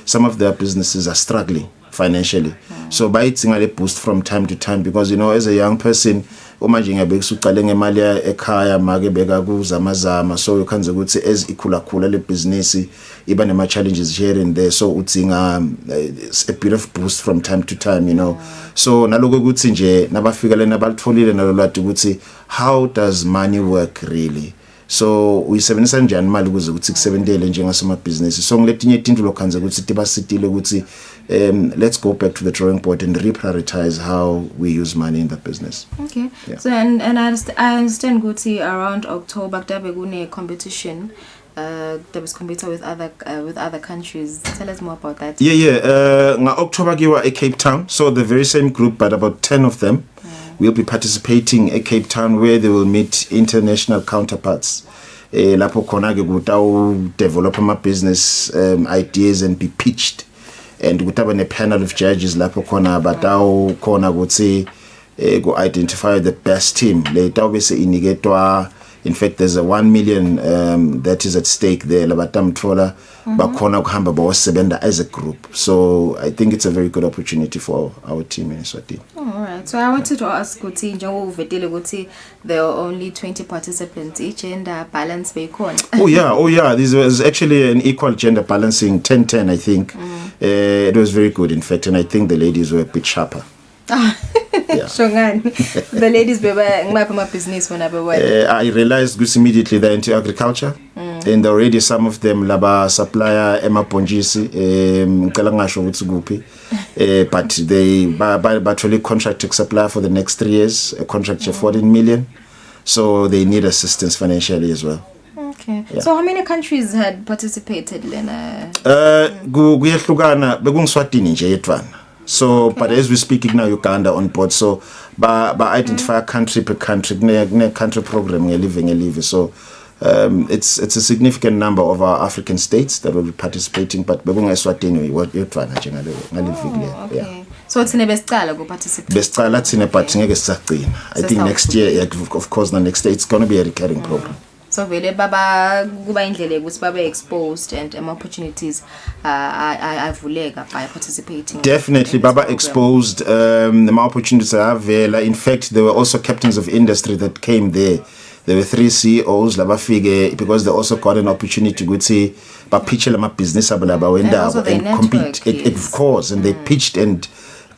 some of their businesses are struggling financially. So by it a boost from time to time, because as a young person umanje ngiyabekisa uqale ngemali ekhaya make beka kuzamazama, so you can ukuthi as ikhula le business iba nema challenges here and there, so udzinga a bit of boost from time to time, so naloko ukuthi nje nabafika lena balitholile nalolwathi ukuthi how does money work really. So uyisebenzisa njani imali ukuze ukuthi kusebentele njengasoma business. So ngiletinye izinto lokhanze ukuthi tibasitile ukuthi let's go back to the drawing board and reprioritize how we use money in the business. Okay. Yeah. So and I understand ukuthi around October kutabe kune competition that was competed with other countries. Tell us more about that. Yeah. Nga October kiwa e Cape Town. So the very same group, but about 10 of them will be participating at Cape Town, where they will meet international counterparts. Lapho khona ke kutawu develop ama business ideas and be pitched and kutaba ne panel of judges lapho khona batawu khona ukuthi go identify the best team later bese iniketwa. In fact, there's a 1 million that is at stake there. Labatamtfola bakhona kuhamba bawasebenta as a group. So I think it's a very good opportunity for our team in Eswatini. All right. So I wanted to ask Kuti, there are only 20 participants each, and balance bacon. Oh yeah. This was actually an equal gender balancing 10-10, I think. It was very good, in fact, and I think the ladies were a bit sharper. The ladies my business when I realized immediately they're into agriculture, and already some of them laba supplier emaponjisi ngicela ngasho ukuthi kuphi but they actually contracted supplier for the next 3 years, a contract of 14 million, so they need assistance financially as well. Okay. Yeah. So how many countries had participated, Lena? Kuyahlukana bekungiswatini nje yetwana. So, okay. But as we're speaking now, Uganda on board. So, by identify country per country, country program, living. So, it's a significant number of our African states that will be participating. But Eswatini, what you're trying to okay. Yeah. So, it's in a bestala go participate. Bestala it's in a participation. I think next year, of course, the next year it's going to be a recurring program. So vele baba kuba indlela ukuthi babe exposed and opportunities avuleka by participating. Definitely baba exposed the opportunities avela. In fact, there were also captains of industry that came there. There were 3 CEOs labafike because they also got an opportunity to say ba pitch lama business abala wenda and compete of course, and they pitched and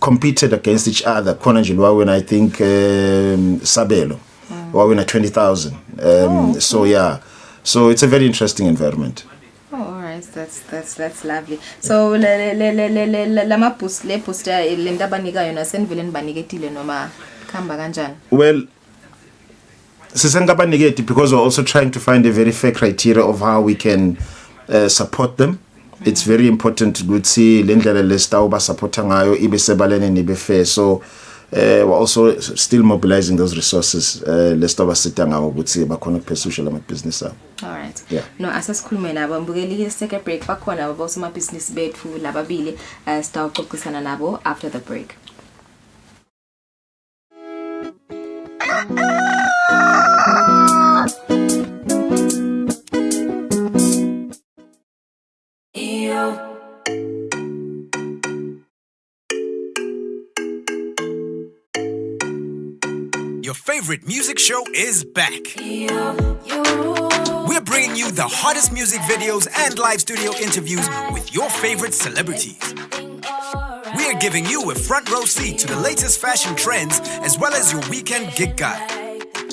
competed against each other. Khona nje lwawe, and I think Sabelo or win at 20,000. So yeah, so it's a very interesting environment. Oh, all right, that's lovely. So lama poster lendaba nika yona senvele nibaniketile noma khamba kanjani? Well, sisengabaniketi because we're also trying to find a very fair criteria of how we can support them. It's very important to see lendlela lesta uba supporta ngayo ibe sebalene nibe fair. So we're also still mobilizing those resources. Let's talk about social business. All right. Yeah. No, asasikhulume nabo mbukeli take a break bakhona abosoma business bethu lababili sitawuxoxisana nabo after the break. Your favorite music show is back. We're bringing you the hottest music videos and live studio interviews with your favorite celebrities. We're giving you a front row seat to the latest fashion trends as well as your weekend gig guide.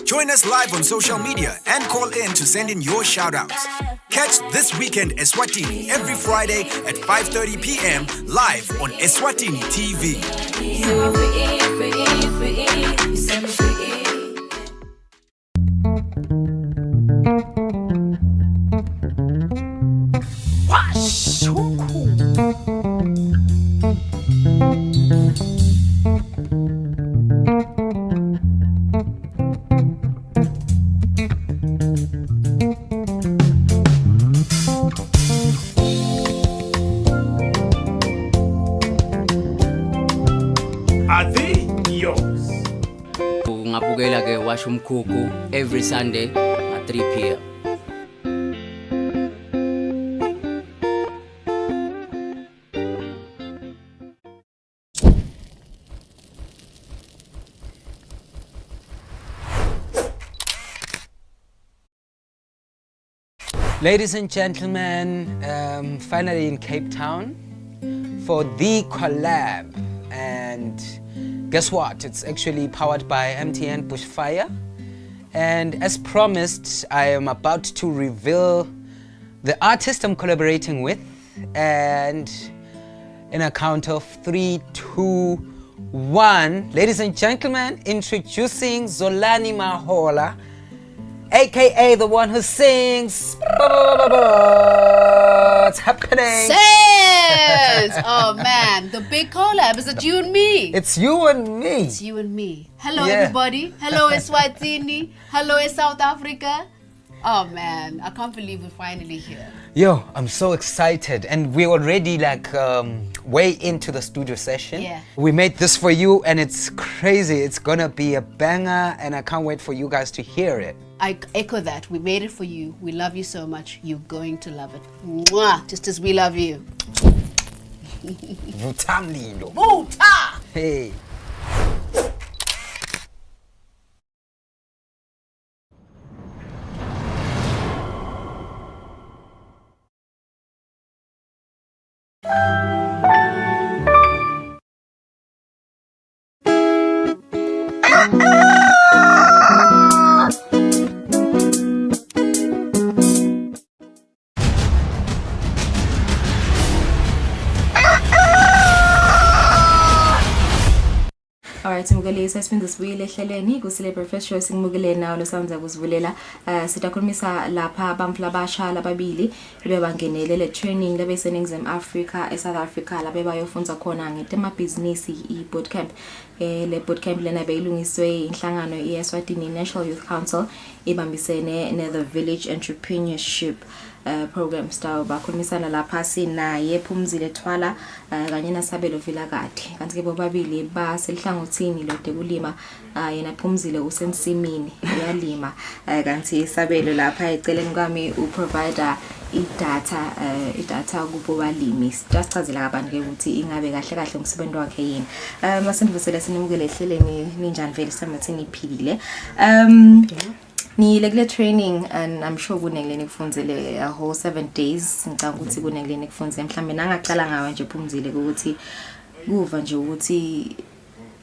Join us live on social media and call in to send in your shout-outs. Catch This Weekend Eswatini every Friday at 5:30 p.m. live on Eswatini TV. Are they yours? Ngabukela ke washa umkhukhu every Sunday at 3 p.m. Ladies and gentlemen, finally in Cape Town for the collab, and guess what? It's actually powered by MTN Bushfire, and as promised, I am about to reveal the artist I'm collaborating with, and in a count of 3, 2, 1, ladies and gentlemen, introducing Zolani Mahola, aka the one who sings. What's happening? Says! Oh man, the big collab. Is it you and me? It's you and me. It's you and me. Hello everybody. Hello Eswatini. Hello South Africa. Oh man, I can't believe we're finally here. Yo, I'm so excited, and we're already like way into the studio session. Yeah. We made this for you, and it's crazy. It's gonna be a banger, and I can't wait for you guys to hear it. I echo that. We made it for you. We love you so much. You're going to love it. Mwah! Just as we love you. Vutamlilo. Vuta! Hey. Alright, simukele sasiphinda sibuyele ehlelweni Kusile Breakfast Show simukele nawo losanza kusivulela sitakhulumisa lapha abamfla abasha lababili bebangenele le training labe seNingizimu Africa eSouth Africa labe bayofunza khona ngetema business bootcamp le bootcamp lena beyilungiswe inhlangano Eswatini National Youth Council ibambisene ne the Village Entrepreneurship program style bakhulumisana lapha sinaye Phumzile Thwala kanye naSabelo Vilakade kanti ke bobabili baselihlangothini lode kulima yena Phumzile usensimini uyalima kanti Sabelo lapha eceleni kwami uprovider idata kubo balimi sicacazela abantu ke ukuthi ingabe kahle kahle umsebenzi wakhe yini masendivusela sinimukele ehleleni ninjani vele samathini iphilile ni like training and I'm sure kunekule nikufundzele a whole 7 days ngicanga ukuthi kunekule nikufundzele mhlambe nangaqala ngawe nje Phumzile ukuthi kuva nje ukuthi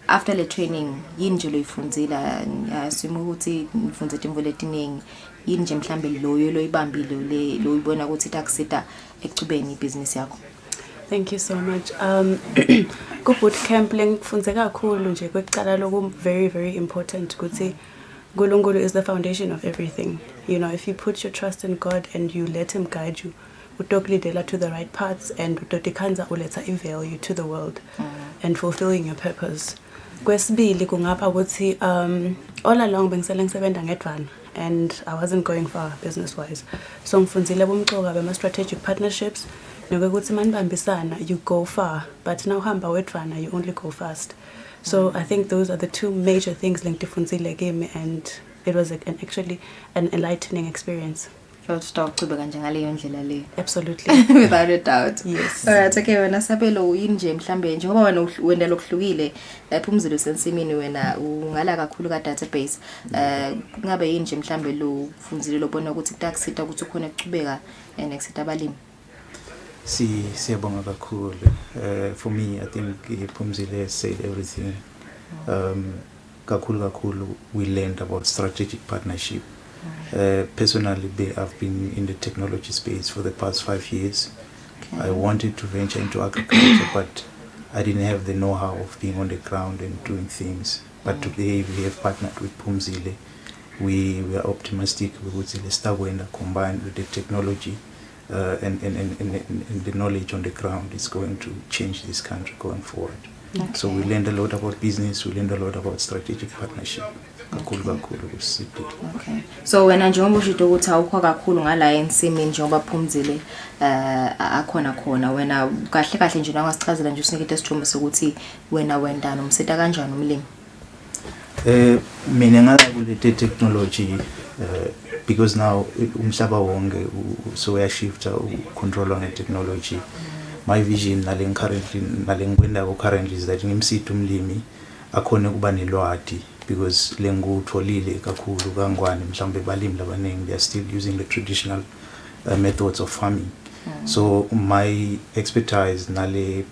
after the training yini nje loyifundzela asimo ukuthi nifunze imvo letiningi yini nje mhlambe loyo loyibambile le loyibona ukuthi takusita ekucubeni ibusiness yakho. Thank you so much. Ku bootcamp lengifunze kakhulu nje kwekuqala loku very important ukuthi Ngulunkulu is the foundation of everything. You know, if you put your trust in God and you let him guide you, utokulidela to the right paths and utotikhanza uletha value to the world and fulfilling your purpose. Kwesibili kungapha ukuthi all along bengisele ngisebenza ngedvana and I wasn't going far business wise. So ngifundzile bomcoka bema strategic partnerships nokuthi manibambisana you go far but now hamba wedvana you only go fast. So I think those are the two major things linked to Funzile gave me, and it was actually an enlightening experience. Absolutely. Without a doubt. Yes. Alright, okay, wena Sabelo yini nje mhlambe njengoba wena wenda lokuhlukile Phumzile usensimini wena ungala kakhulu ka database ngabe yini nje mhlambe lo Phumzile lobona ukuthi kutakusita ukuthi ukhona ukucubeka nekusita abalimi. Siyabonga kakhulu. For me, I think Phumzile said everything. Kakhulu we learned about strategic partnership. Personally, I've been in the technology space for the past 5 years. I wanted to venture into agriculture, but I didn't have the know-how of being on the ground and doing things. But today we have partnered with Phumzile. We are optimistic with Eswatini combined with the technology. And the knowledge on the ground is going to change this country going forward. Okay. So we learned a lot about business, we learned a lot about strategic partnership. Okay. So wena njengoba usho ukuthi awukho kakhulu ngala ensimini njengoba Phumzile khona wena kahle nje nawasichazela nje usinikete isithombe sokuthi wena wendana umseta kanjani umlimi? Mina ngala kule technology because now umhlaba wonke so uyashifta ucontrolwa ngetechnology. My vision currently is that ngimsitha umlimi akhone kuba nelwadi because lengutholile kakhulu kangwane mhlambe balimi labaningi they are still using the traditional methods of farming. So my expertise nale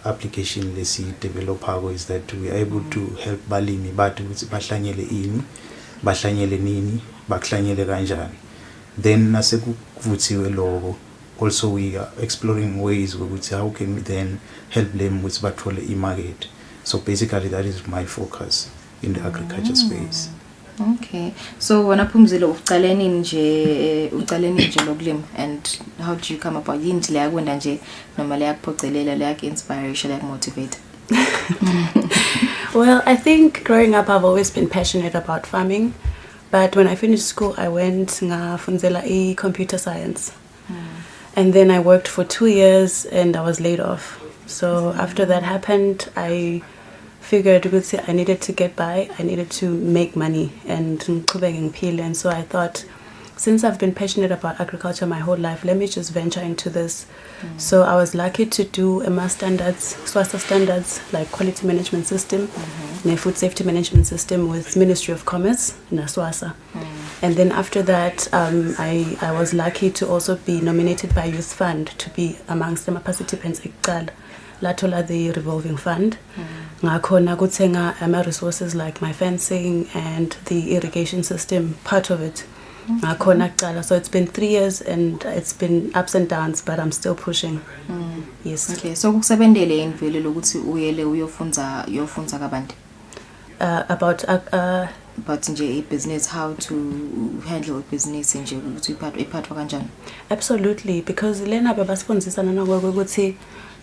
application lesi developer is that we are able to help balimi bathi ukuthi bahlanyele ini bahlanyele nini bakuhlanyele kanjani. Then nasekuvuthiwe lokho also we are exploring ways ukuthi how can we then help them with bathole imarket. So basically that is my focus in the agriculture space. Okay. So wena Phumzile uqaleni nje lokulima and how do you come about yini le yakwenda nje noma le yakuphocelela le yak inspiration like motivate? Well, I think growing up I've always been passionate about farming. But when I finished school, I went ngafundzela computer science. And then I worked for 2 years and I was laid off. So after that happened, I figured I needed to get by, I needed to make money and and so I thought, since I've been passionate about agriculture my whole life, let me just venture into this. So I was lucky to do MA standards, SWASA standards, like quality management system, and food safety management system with Ministry of Commerce, SWASA. And then after that, I was lucky to also be nominated by Youth Fund to be amongst the participants at Latola, the revolving fund. Ngakhona kuthenga resources like my fencing and the irrigation system, part of it. So it's been 3 years and it's been ups and downs, but I'm still pushing. Yes. Okay, so kusebendele imvelo lokuthi uyele uyofunza kabantu about nje business, how to handle a business nje ukuthi iphathwa kanjani. Absolutely, because lena babasifundisa ukuthi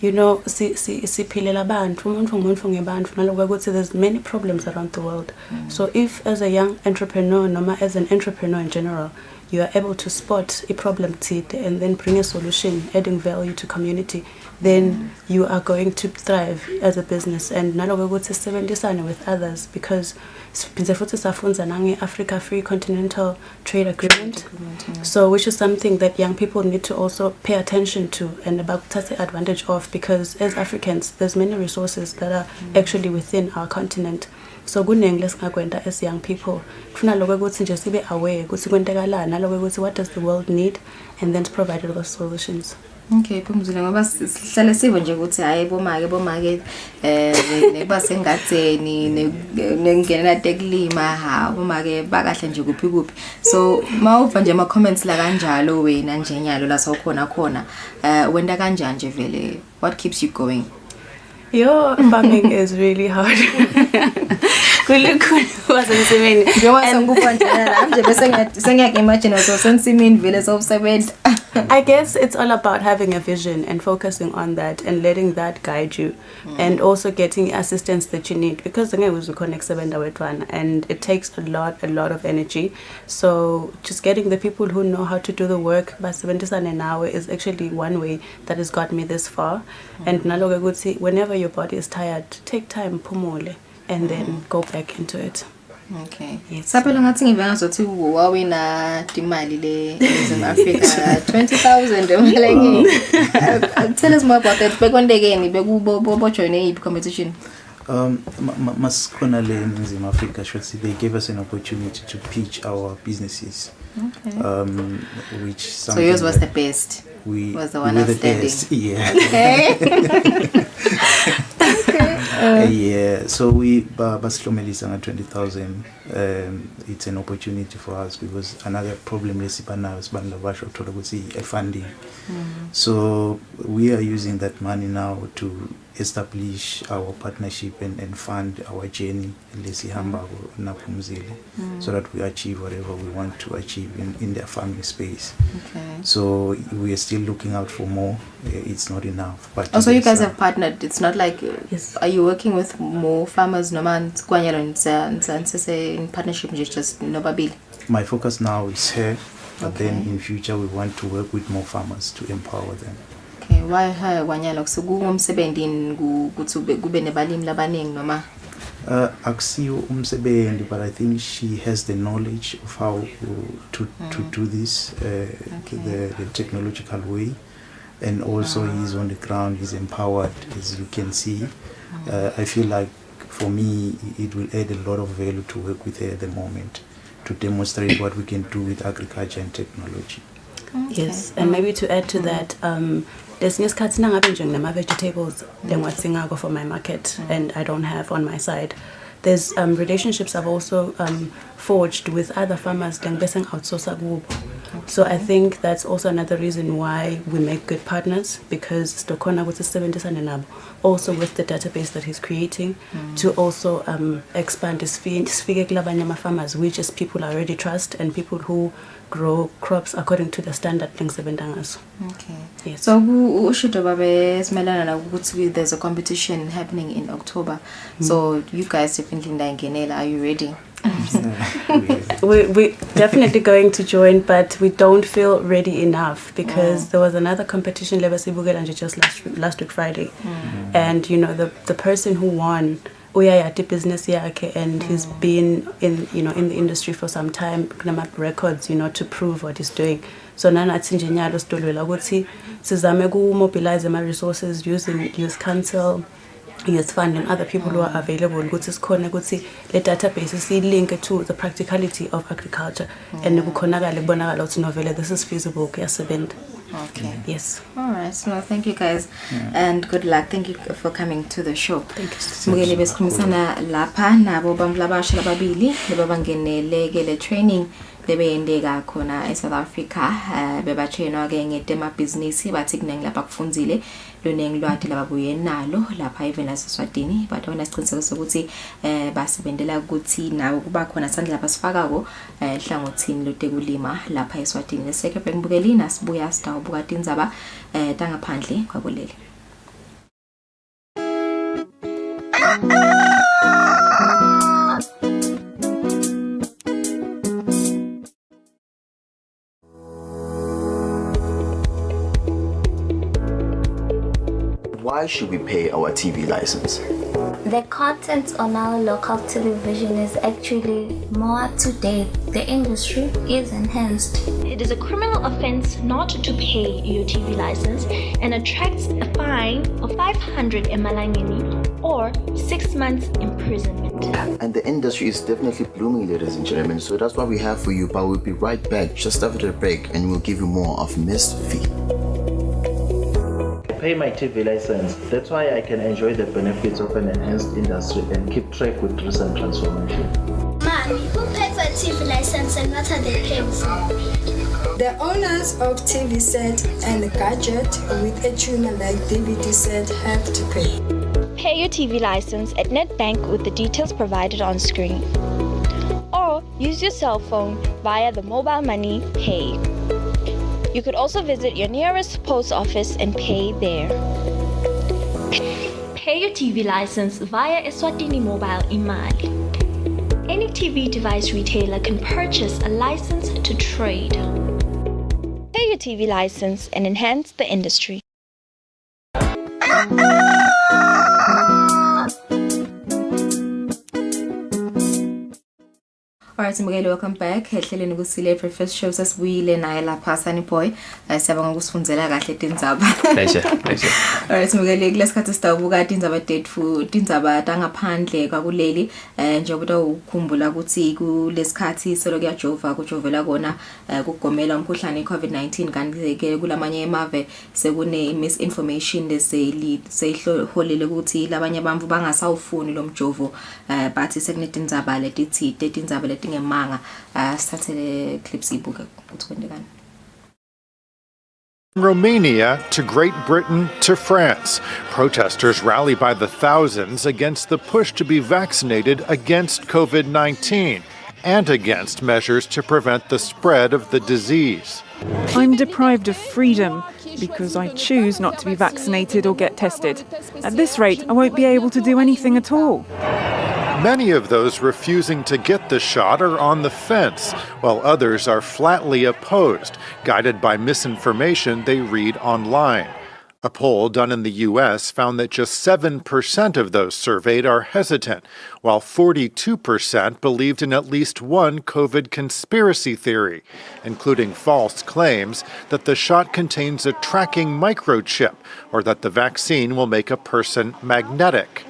you know siphilela abantu umuntu ngebantu naloku ukuthi there's many problems around the world. So if as a young entrepreneur noma as an entrepreneur in general, you are able to spot a problem and then bring a solution, adding value to community, then you are going to thrive as a business. And naloku ukuthi sisebenzisane with others, because Africa Free Continental Trade Agreement, so which is something that young people need to also pay attention to and about take advantage of, because as Africans there's many resources that are actually within our continent. So as young people aware what does the world need, and then to provide those solutions. Okay, Phumzile, ngoba sihlale sivo nje ukuthi hayi bomake neba sengatheni nengenela tekulima bomake bakahle nje kuphi. So mawuva nje ama comments la kanjalo wena nje nyalo la sawkhona wenda kanjani nje vele, what keeps you going? Farming is really hard. I guess it's all about having a vision and focusing on that and letting that guide you, and also getting assistance that you need, because and it takes a lot of energy. So just getting the people who know how to do the work is actually one way that has got me this far. And whenever your body is tired, take time, pumule, and then go back into it. Okay. Yes. Sapelo ngathi ngivengazothi wawina imali le in Africa 20,000 tell us more about that. Bekondekeni bekubo join a competition. Masikhona le in Africa, they gave us an opportunity to pitch our businesses. Okay. Which so yours was the best. We was the one outstanding. Yeah. Okay. Yeah, so we basihlomelisa nga 20,000. It's an opportunity for us, because another problem is funding. So we are using that money now to establish our partnership and fund our journey so that we achieve whatever we want to achieve in the farming space. Okay. So we are still looking out for more. It's not enough. But also, you guys have partnered. It's not like are you working with more farmers? No man, in partnership, just nobody. My focus now is here, but then in future we want to work with more farmers to empower them. Okay, why her wanyalo so ngumsebenzi kube nebalimi labaningi noma akusiyo umsebenzi, but I think she has the knowledge of how to do this the technological way, and also he's on the ground, he's empowered, as you can see. I feel like for me it will add a lot of value to work with her at the moment, to demonstrate what we can do with agriculture and technology. Okay. Yes, and maybe to add to that, there's vegetables for my market, and I don't have on my side. There's relationships I've also forged with other farmers. So I think that's also another reason why we make good partners, because also with the database that he's creating to also expand his farmers, which is people I already trust and people who grow crops according to the standard things. Okay. Yes. So there's a competition happening in October. So you guys definitely are you ready? we're definitely going to join, but we don't feel ready enough because there was another competition just last week Friday, and you know the person who won, uyayati business yakhe, and he's been in the industry for some time, kunama records, to prove what he's doing. So nanathi nje nyalo sidolwela ukuthi sizame ku mobilize ama resources using youth council, youth fund and other people who are available ukuthi sikhona ukuthi le database si-link to the practicality of agriculture and kukhonakala kubonakala ukuthi novela this is feasible kuyasebenza. Okay. Yes. All right. So thank you guys and good luck. Thank you for coming to the show. Thank you. Simukele besikhulumisana lapha nabo bamhlabasha lababili lebabangeneleke le training lebeyendeka khona eSouth Africa bebatrainwa ke ngedema business bathi kunengi lapha kufundzile lonengi lwati lababuye nalo lapha even laseSwatini but wena siqiniseko sokuthi basebenzela ukuthi nawo kuba khona sandla lapha sifakako hlangothini lotekulima lapha eSwatini. Leseke bengibukelina sibuya sitawubuka tindzaba tangaphandle kwakuleli. Why should we pay our TV license? The content on our local television is actually more up to date. The industry is enhanced. It is a criminal offense not to pay your TV license and attracts a fine of 500 emalangeni or 6 months imprisonment. And the industry is definitely blooming, ladies and gentlemen. So that's what we have for you. But we'll be right back just after the break and we'll give you more of Missed Fee. Pay my TV license. That's why I can enjoy the benefits of an enhanced industry and keep track with recent transformation. Mommy, who paid for a TV license and what are they paying for? The owners of TV set and gadget with a tuner like DVD set have to pay. Pay your TV license at NetBank with the details provided on screen. Or use your cell phone via the mobile money pay. You could also visit your nearest post office and pay there. Pay your TV license via Eswatini Mobile Imali. Any TV device retailer can purchase a license to trade. Pay your TV license and enhance the industry. Alright, Simugele, welcome back. Ehleleni Kusile Breakfast Show sasibuyile naye lapha Sunny Boy. Siyabonga ukusifundzela kahle tindzaba. Pleasure. Alright, Simugele, kulesikhathi sitawubuka tindzaba tetfu, tindzaba tangaphandle kwakuleli. Njengoba ukhumbula ukuthi kulesikhathi solo kuyajova kujovela kona kugomela umkhuhlane iCovid-19 kanti ke kulamanye emave sekune misinformation seyiholele ukuthi labanye abantu bangasawufuni lo mjovo bathi sekunetindzaba letithite tindzaba letingemanga sithathele clips ibuka ukuthi kwendekani. From Romania to Great Britain to France, protesters rally by the thousands against the push to be vaccinated against COVID-19 and against measures to prevent the spread of the disease. I'm deprived of freedom because I choose not to be vaccinated or get tested. At this rate, I won't be able to do anything at all. Many of those refusing to get the shot are on the fence, while others are flatly opposed, guided by misinformation they read online. A poll done in the U.S. found that just 7% of those surveyed are hesitant, while 42% believed in at least one COVID conspiracy theory, including false claims that the shot contains a tracking microchip or that the vaccine will make a person magnetic.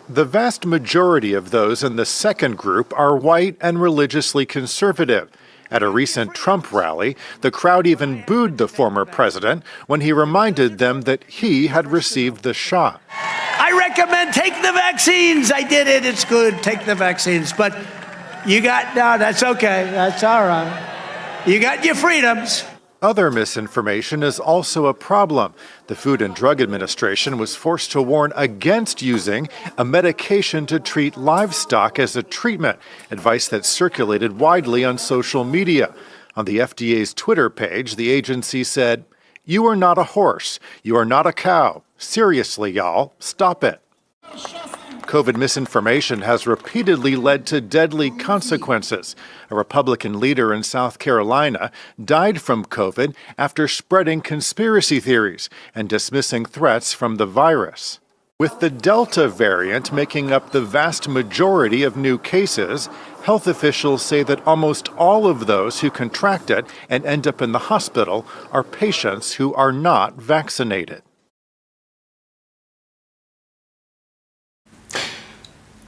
The vast majority of those in the second group are white and religiously conservative. At a recent Trump rally, the crowd even booed the former president when he reminded them that he had received the shot. I recommend take the vaccines. I did it. It's good. Take the vaccines. But no, that's okay. That's all right. You got your freedoms. Other misinformation is also a problem. The Food and Drug Administration was forced to warn against using a medication to treat livestock as a treatment, advice that circulated widely on social media. On the FDA's Twitter page, the agency said, "You are not a horse. You are not a cow. Seriously, y'all, stop it." COVID misinformation has repeatedly led to deadly consequences. A Republican leader in South Carolina died from COVID after spreading conspiracy theories and dismissing threats from the virus. With the Delta variant making up the vast majority of new cases, health officials say that almost all of those who contract it and end up in the hospital are patients who are not vaccinated.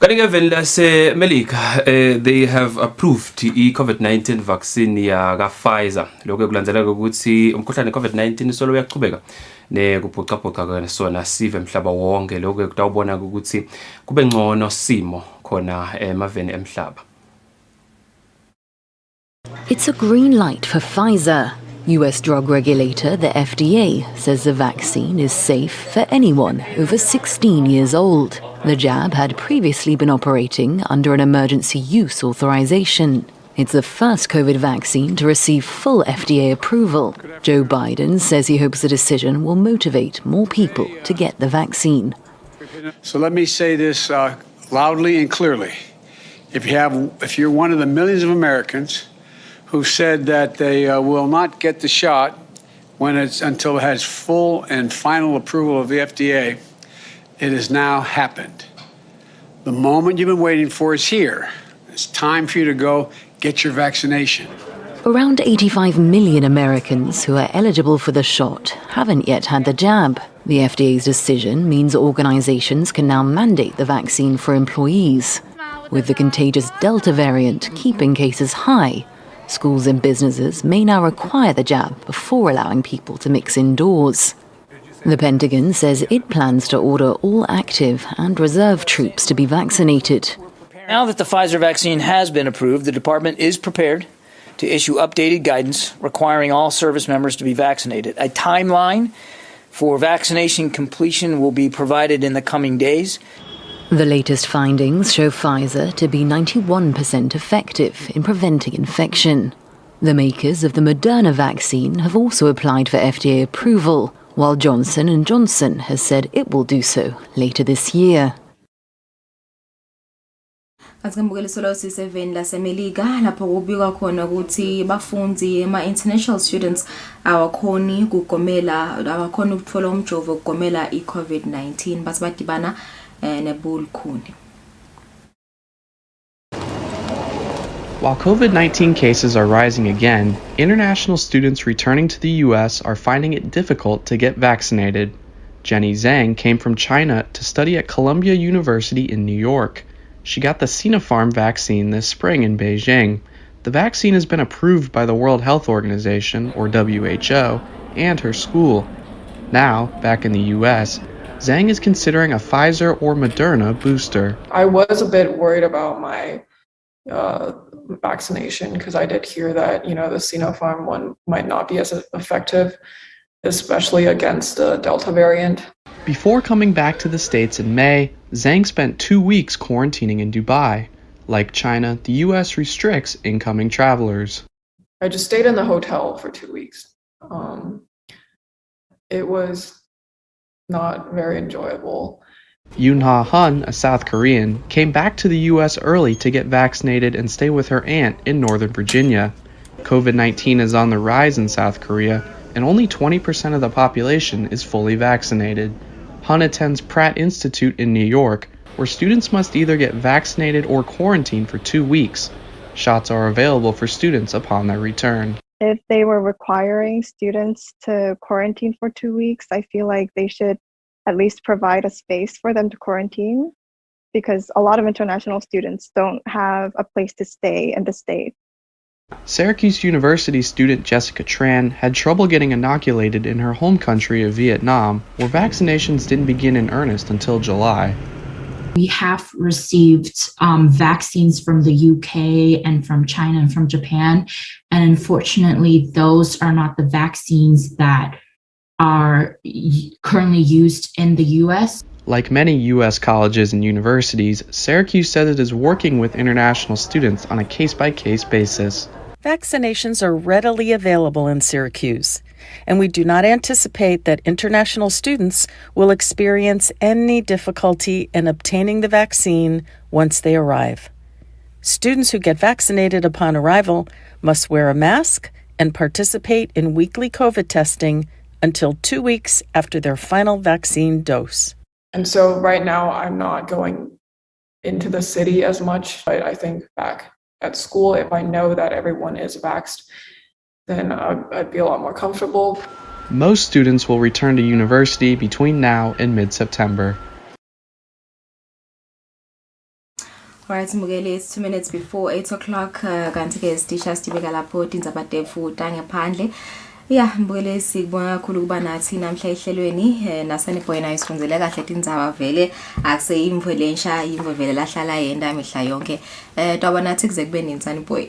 Kanike laseMelika they have approved i-COVID-19 vaccine ya Pfizer. Lokho kulandzeleka ukuthi umkhuhlane COVID-19 solo uyaqhubeka nekubhuqabhuqa sona sive emhlaba wonke. Lokho kutawubona ukuthi kube ngcono simo khona emaveni emhlaba. It's a green light for Pfizer. US drug regulator, the FDA, says the vaccine is safe for anyone over 16 years old. The jab had previously been operating under an emergency use authorization. It's the first COVID vaccine to receive full FDA approval. Joe Biden says he hopes the decision will motivate more people to get the vaccine. So let me say this loudly and clearly. If you're one of the millions of Americans who said that they will not get the shot until it has full and final approval of the FDA, it has now happened. The moment you've been waiting for is here. It's time for you to go get your vaccination. Around 85 million Americans who are eligible for the shot haven't yet had the jab. The FDA's decision means organizations can now mandate the vaccine for employees. With the contagious Delta variant keeping cases high, schools and businesses may now require the jab before allowing people to mix indoors. The Pentagon says it plans to order all active and reserve troops to be vaccinated. Now that the Pfizer vaccine has been approved, the department is prepared to issue updated guidance requiring all service members to be vaccinated. A timeline for vaccination completion will be provided in the coming days. The latest findings show Pfizer to be 91% effective in preventing infection. The makers of the Moderna vaccine have also applied for FDA approval, while Johnson & Johnson has said it will do so later this year. Asikambukele solo siseveni laseMelika lapho kubikwa khona ukuthi bafundi international students awakhoni ukuthola umjovo ukugomela i-COVID-19 bathi badibana nebukhuni. While COVID-19 cases are rising again, international students returning to the U.S. are finding it difficult to get vaccinated. Jenny Zhang came from China to study at Columbia University in New York. She got the Sinopharm vaccine this spring in Beijing. The vaccine has been approved by the World Health Organization, or WHO, and her school. Now, back in the U.S., Zhang is considering a Pfizer or Moderna booster. I was a bit worried about my vaccination because I did hear that, the Sinopharm one might not be as effective, especially against the Delta variant. Before coming back to the States in May, Zhang spent 2 weeks quarantining in Dubai. Like China, the U.S. restricts incoming travelers. I just stayed in the hotel for 2 weeks. It was not very enjoyable. Yoonha Hun, a South Korean, came back to the U.S. early to get vaccinated and stay with her aunt in Northern Virginia. COVID-19 is on the rise in South Korea, and only 20% of the population is fully vaccinated. Hun attends Pratt Institute in New York, where students must either get vaccinated or quarantined for 2 weeks. Shots are available for students upon their return. If they were requiring students to quarantine for 2 weeks, I feel like they should at least provide a space for them to quarantine, because a lot of international students don't have a place to stay in the States. Syracuse University student Jessica Tran had trouble getting inoculated in her home country of Vietnam, where vaccinations didn't begin in earnest until July. We have received vaccines from the UK and from China and from Japan, and unfortunately, those are not the vaccines that are currently used in the U.S. Like many U.S. colleges and universities, Syracuse said it is working with international students on a case-by-case basis. Vaccinations are readily available in Syracuse. and we do not anticipate that international students will experience any difficulty in obtaining the vaccine once they arrive. Students who get vaccinated upon arrival must wear a mask and participate in weekly COVID testing until 2 weeks after their final vaccine dose. And so right now I'm not going into the city as much. I think back at school, if I know that everyone is vaxxed, then I'd be a lot more comfortable. Most students will return to university between now and mid-September. Alright, Mugele, it's 2 minutes before 8 o'clock. Kanti ke stisha stibeka lapho tindzaba tefuta ngaphandle. Yeah, Mbukele sibonga kakhulu kuba nathi namhla ehlelweni nasanipho yena isifundzele kahle tindzaba vele akuse imvo lensha imvo vele lahlala yenda mihla yonke toba nathi kuze kube ninsani boy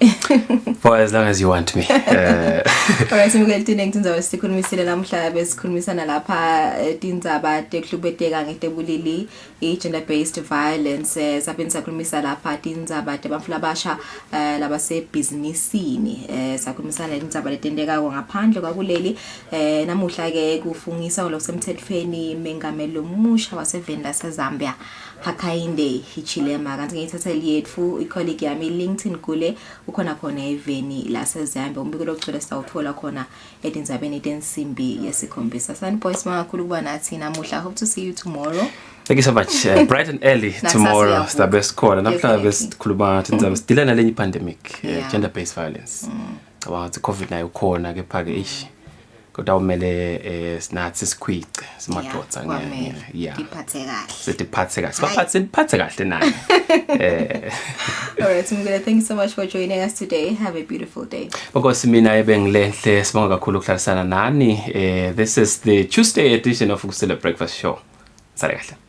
For as long as you want me. Alright, Mbukele tinenge tindzaba sikhulumisile namhla besikhulumisana lapha tindzaba teklubeteka ngetebulili gender based violence saphinde sakhulumisa lapha tindzaba tebamfula basha labase businessini sakhulumisana tindzaba letendeka ngaphandle kwakuleli namuhla ke kufungisa lokusemthethweni mengameli omusha wasevenda seZambia Hakainde Hichilema kanti ngiyithatheli yethu icolleague yami LinkedIn kule ukhona khona eveni la seZambia umbiko lokuthola sawuthola khona edindzabeni tensimbi yesikhombisa sanboys makakhulu kuba nathi namuhla. Hope to see you tomorrow. Thank you so much. Bright and early tomorrow. The best call. And after best kuluma tindzaba still na lenye pandemic gender based violence. About the COVID na ukhona ke phake ish kodwa umele sinathi sikhwice simadodza yeah diphathe kahle sidiphathe kahle siphathe kahle naye Alright, Mugele, thank you so much for joining us today. Have a beautiful day. Because mina ebengilenhle sibonga kakhulu ukuhlalisana nani. This is the Tuesday edition of Kusile Breakfast Show. Sale kahle.